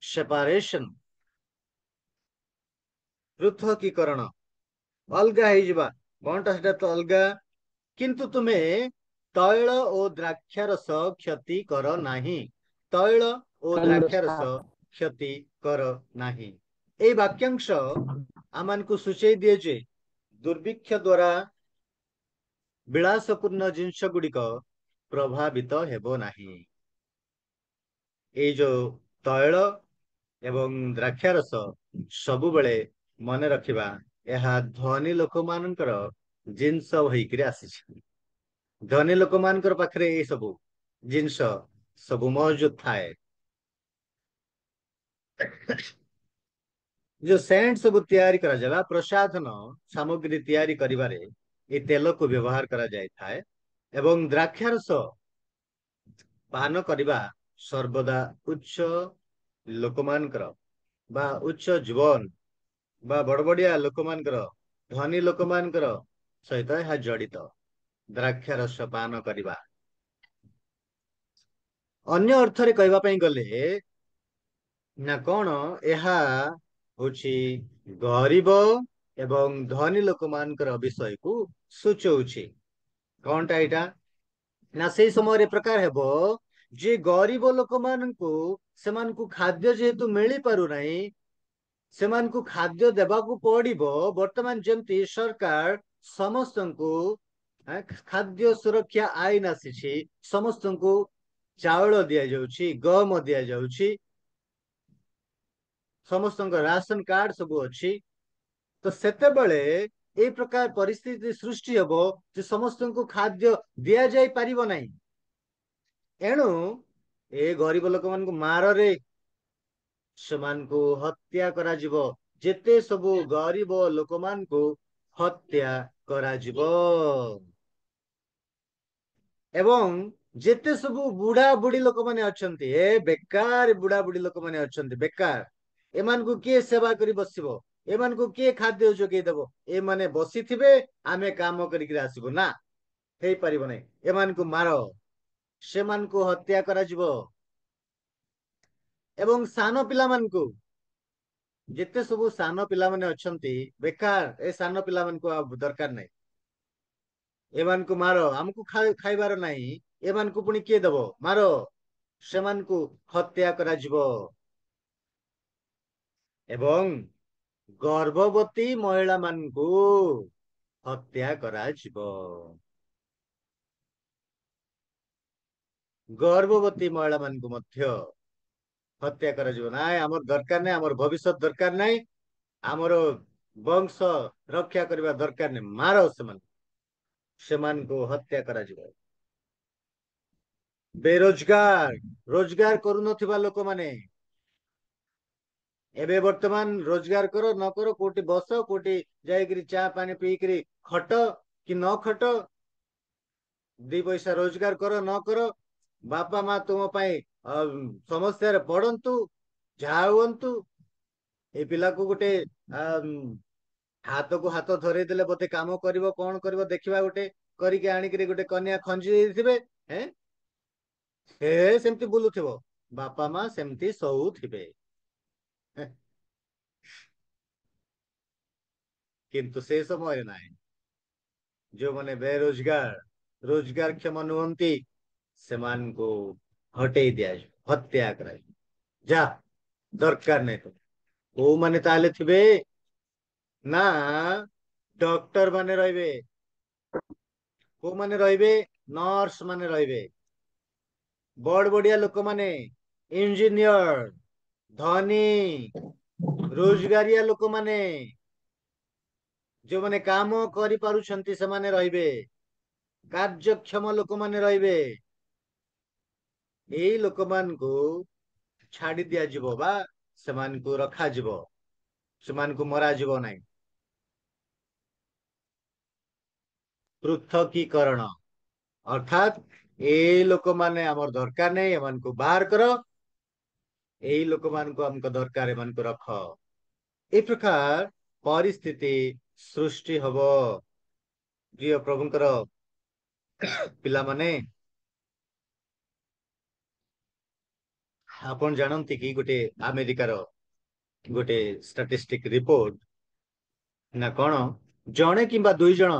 सेपारेशन। पृथकीकरण अलगा हे जिबा कोनटा सेटा तो अलगा, किंतु तुमे तैल ओ द्राक्षारस क्षति कर नाही। तैल ओ द्राक्षारस क्षति कर नाही। ए वाक्यांश आमान को सूचय दिए जे दुर्भिक्ष द्वारा विलासपूर्ण जिनस गुड़िक प्रभावित हेबो नाही। ए जो तैल एवं द्राक्षारस सबु बेले मन रखिबा एहा धनी लोक मानकर जिनस होइकरी आसीछि। धनी लोक मानकर पाखरे ए सबु जिनस सबु मौजूद थाए। जो सेंट सब तैयारी करा जाला, प्रसाधन सामग्री तैयारी करिबारे ए तेल को व्यवहार करा जाय थाए। एवं द्राक्षारस पान करिबा सर्वदा उच्च लोकमानकर बा उच्च जीवन बा बड़बड़िया लोकमानकर, धनी लोकमानकर सहित यह जड़ित द्राक्षारस पान करिबा। अन्य अर्थरे कहबा पई गले ना कोन एहा होछि गरीब एवं धनी लोकमानकर विषय को सूचौछि। कोनटा एटा ना से समय रे प्रकार हेबो जे गरीब लोकमाननको सेमानकु खाद्य जेहेतु मिली पारु नाही, सेमानकु खाद्य देबाकू पड़िबो। वर्तमान जेमती सरकार समस्तंकु खाद्य सुरक्षा आईन आसीछि, समस्तंकु चावल दिया जाउछि, गम दिया जाउछि, समस्तंक राशन कार्ड सब अच्छी। तो सेते बळे ए प्रकार परिस्थिति सृष्टि हेबो जे समस्तंकु खाद्य दिया जाय पारिबो नाही। एणु ए गरीब लोक मानकु मार रे सेमानकु हत्या करा जिवो। जेते सबु गरीब लोक मानकु हत्या करा जिवो। एवं जेते सबु बुढ़ा बुढ़ी लोक माने अछंती, ए बेकार बुढ़ा बुढ़ी लोक माने अछंती बेकार, एमान को किए सेवा करी बसिबो, एमान को किए खाद्य जोगे देबो। ए माने बसिथिबे आमे काम करी कि आसीबो ना, हेई परिबो नै। एमान को मारो, सेमान को हत्या करा जिवो। एवं सान पिला मानकु जेते सब सान पिला माने अछंती बेकार ए सान पिला मानकु दरकार नहीं एमानकु मारो हमकु खाइबार नहीं एमानकु पुणी किए दबो मारो सेमानकु हत्या करा जिवो एवं गर्भवती महिला मानकु हत्या करा जिवो गर्भवती महिला मानकु मध्य हत्या करा जिवो नाय हमर दरकार नहीं हमर भविष्य दरकार नहीं हमर वंश रक्षा करबा दरकार नहीं मारो सेमानकु हत्या करा जिवो बेरोजगार रोजगार करू नथिबा लोक माने एबे वर्तमान रोजगार करो न करो कोटी बस कोटी जाइकरी चा पानी पीकरी खट कि न खट दी पैसा रोजगार करो न करो बापा माँ तुम पाई समस्या रे पड़ंतु जावंतु ए पिला को गोटे हाथ को हाथ धरे देले बोते काम करिवो कोन करिवो देखिबा गोटे करिके आनिकरी गोटे कन्या खंजी देथिबे हैं से सेमती बुलुथिबो बापा माँ सेमती सौथिबे किंतु से समय नहीं जो माने बेरोजगार रोजगार क्षम नुहंती सेमान को हटेई दिया हत्या करा जा दरकार नहीं तो को माने ताले थिबे ना डॉक्टर माने रहिबे को माने रहिबे नर्स माने रहिबे बड़ बड़िया लोक माने इंजीनियर धनी रोजगारिया लोक माने जो माने काम करि पारुछंती से माने रहिबे कार्यक्षम लोक माने रहिबे एई लोक मान को छाड़ी दिया जिवो बा सेमान को रखा जिवो सेमान को मरा जिवो नहीं पृथकीकरण अर्थात ए लोक माने हमर दरकार नहीं एमान को बाहर करो एई लोक मान को हमको दरकार एमान को रख ए प्रकार परिस्थिति सृष्टि हबो प्रिय प्रभुंकर पिला माने आपण जानती कि गोटे अमेरिकार गोटे स्टैटिस्टिक रिपोर्ट ना कौन जड़े किंबा दुई जन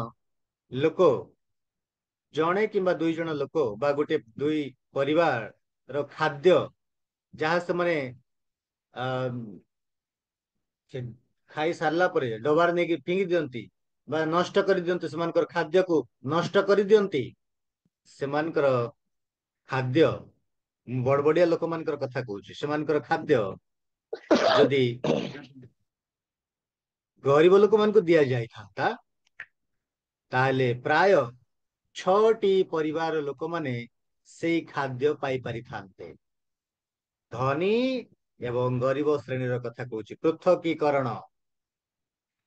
लोक जड़े किंबा दुई जन लोक बा गोटे दुई परिवार रो खाद्य जहाँ से माने खाई सारला परे डबार नहीं कि फिंगी दियंती बा नष्ट कर दियंती सेमानकर खाद्य को नष्ट कर दियंती सेमानकर खाद्य बड़ बड़िया लोक मानकर कथा कहूची सेमानकर खाद्य जदि गरीब लोक मान को दिया जाय था ताले प्राय 6टी परिवार लोक माने से खाद्य पाई पारि थांते धनी एवं गरीब श्रेणी कथा कहूची पृथकीकरण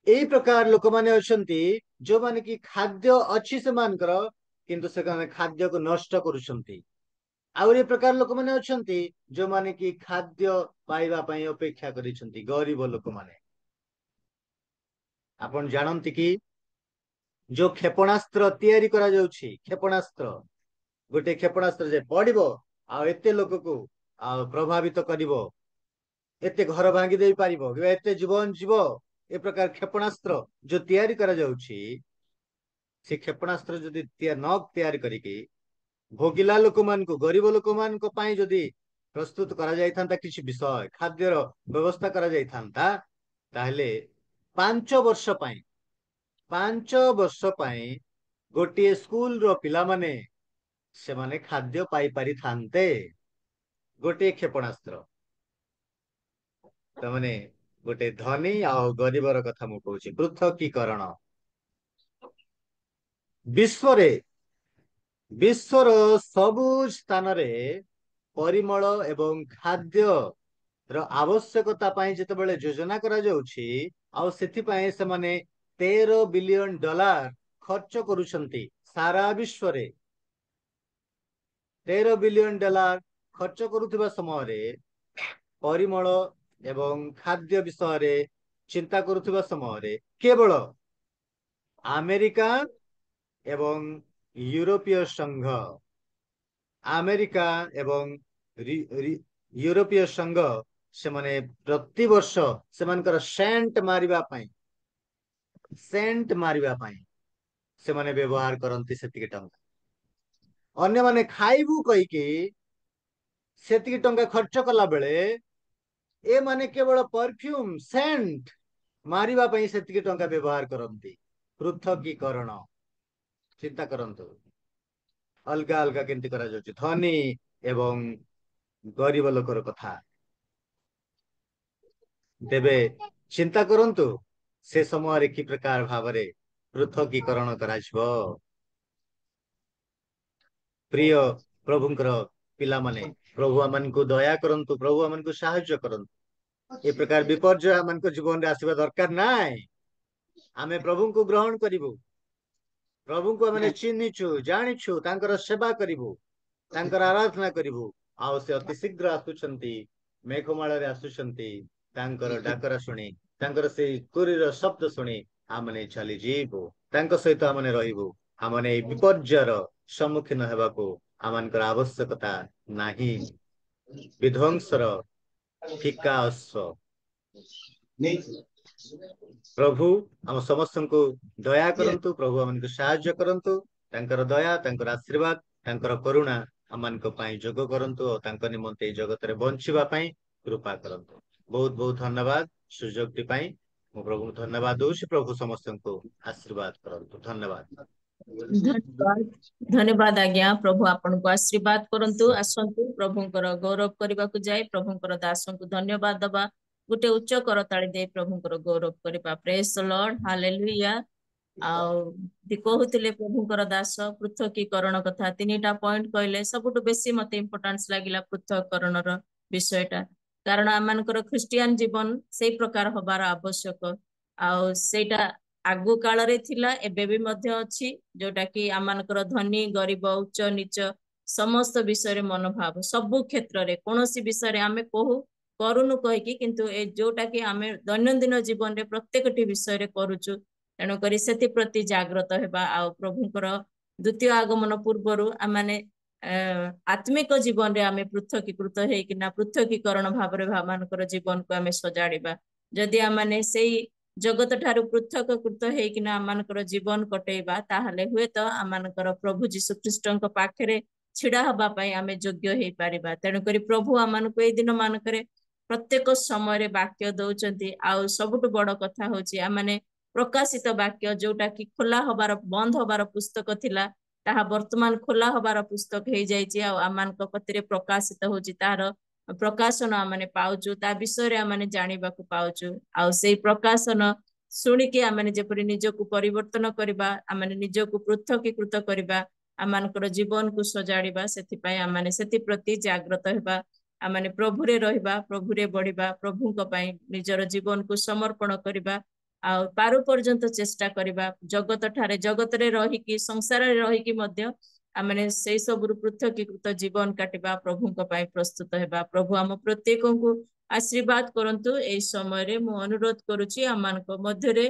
एई प्रकार लोक माने अछंती जो माने कि खाद्य अछि से मानकर किंतु से खाद्य को नष्ट करूछंती आउ ए प्रकार लोक माने अछंती जो माने कि खाद्य पाइबा पई अपेक्षा करिसंती गरीब लोक माने आपण जानंती कि जो क्षेपणास्त्र तैयारी करा जाउछि क्षेपणास्त्र गोटे क्षेपणास्त्र जे पड़िबो आ एते लोक को प्रभावित करिवो एते घर भांगी देई पारिबो कि एते जीवन जीव ए प्रकार क्षेपणास्त्र जो तैयारी करा जाउछि से क्षेपणास्त्र जदि न तैयारी करिके भोगिला लोक मान को गरीब लोक मान को पाई जदि प्रस्तुत करा जाय थांता किछि विषय खाद्यर व्यवस्था करा जाय थांता ताहले 5 वर्ष पाई गोटे स्कूल रो पिला माने से माने खाद्य पाई पारि थांते गोटे क्षेपणास्त्र तमाने गोटे धनी आ गरीबर कथा मु कहूची पृथकीकरण विश्वर सबु स्थान रे परिमल एवं खाद्य रो आवश्यकता पाई जेतेबेले योजना करा जाउछि आ सेति पाई से माने $13 बिलियन खर्च करुछंती सारा विश्व रे $13 बिलियन खर्च करुथिबा समय रे परिमल एवं खाद्य विषय रे चिंता करुथिबा समय रे केवल अमेरिका एवं यूरोपीय संघ अमेरिका एवं यूरोपीय संघ से माने प्रति वर्ष से सेंट मारिबा पाई से माने व्यवहार करती सेतिकी टंका अन्य माने खाइबू कहीकि सेतिकी टंका खर्च कला बेले ए माने केवल परफ्यूम सेंट मारिबा पाई सेतिकी टंका व्यवहार करती पृथकीकरण चिंता करंतु अलग अलग केमती करा जाउछि धनी एवं गरीब लोकर कथा तेबे चिंता करंतु से समय कि प्रकार भावरे पृथकीकरण कराଯିबो प्रिय प्रभुंकर पिला माने प्रभु आमन को दया करंतु प्रभु आमन को सहाय्य करंतु ए प्रकार विपर्जय आमन को जीवन रे आसीबा दरकार नाय आमे प्रभु को ग्रहण करिवु प्रभु को आमे चिन्हिछु जानिछु तांकर सेवा करिवु तांकर आराधना करिवु आउ से अति शीघ्र आसुछंती मेघमाल रे आसुछंती तांकर डाकरा सुनी तांकर से तुरीर शब्द सुनी आमने चली जीवु तांक सहित आमने रहिबु आमने विपर्जयर सम्मुखीन हेबाको आमनकर आवश्यकता नाही विध्वंसर फिका अश्व प्रभु आम समस्त को दया करंतु प्रभु आमन को सहाय्य करंतु तांकर दया तांकर आशीर्वाद तांकर करुणा आमन को पाई जोग करंतु और तांकर निमंते जगत रे बंचिबा पाई कृपा करंतु बहुत बहुत धन्यवाद सुजोग टी पाई मो प्रभु धन्यवाद दोषी प्रभु समस्त को आशीर्वाद करंतु धन्यवाद धन्यवाद धन्यवाद आज्ञा प्रभु आपन को आशीर्वाद करंतु आसंतु प्रभुंकर गौरव करबा को जाय प्रभुंकर दासों को धन्यवाद दबा गुटे उच्च करताली दे प्रभुंकर गौरव करबा प्रेज द लॉर्ड हालेलुया कहते प्रभुंकर दास पृथकीकरण कथा 3टा पॉइंट कहले सबुठु बेसी मते इंपोर्टेंस लागिला पृथकीकरणर विषयटा कारण आमनकर ख्रिस्टियन जीवन से प्रकार हबार आवश्यक आउ सेटा आगु काल रे थिला एबे भी मध्य अछि जोटा कि आमनकर धनी गरीब उच्च नीच समस्त विषय रे मनोभाव सबु क्षेत्र रे कोनोसी विषय रे आमे कहू करूनु कहि कि किंतु ए जोटा कि आमे दैनंदिन जीवन रे प्रत्येकटी विषय रे करूछु तेणु करी सेति प्रति जागृत हेबा आ प्रभुंकर द्वितीय आगमन पूर्वरु आमाने आत्मिक जीवन रे आमे पृथकीकृत हेकिना पृथकीकरण भाबरे भामानकर जीवन को आमे सजाड़िबा जदि आमाने सेई जगत ठारू पृथककृत हेकिना आमानकर जीवन कटेबा ताहले हुए तो आमानकर प्रभु जीशु ख्रीष्टଙ୍କ पाखरे छिड़ा हबा पई आमे योग्य हेई पारिबा तेणु करी प्रभु आमानको ए दिन मानकरे प्रत्येक समय रे वाक्य दउचंती आ सबुटु बड़ कथा होची आमाने प्रकाशित वाक्य जोटा कि खोला हबार बंद हबार पुस्तक थिला ताहा वर्तमान खोला हबार पुस्तक हे जायछि आ आमानक कतिरे प्रकाशित होची तार प्रकाशन आमाने पाउछु ता विषय रे आमाने जानिबा को पाउछु आ सेई प्रकाशन सुनिके आमाने जेपरि निजको परिवर्तन करबा आमाने निजको पृथकीकृत करबा आमानकर जीवन को सजाड़िबा सेति पय आमाने सेति प्रति जागृत हेबा आमाने प्रभु रे रहिबा प्रभु रे बढ़िबा प्रभुक पय निजर जीवन को समर्पण करबा आ पारु पर्यंत चेष्टा करबा जगत ठारे जगत रे रही कि संसार रे रही कि मध्य आमने से सबरु पृथकीकृत जीवन काटिबा प्रभुक पय प्रस्तुत हेबा प्रभु आम प्रत्येक को आशीर्वाद करंतु ए समय रे मु अनुरोध करूची आमानक मध्य रे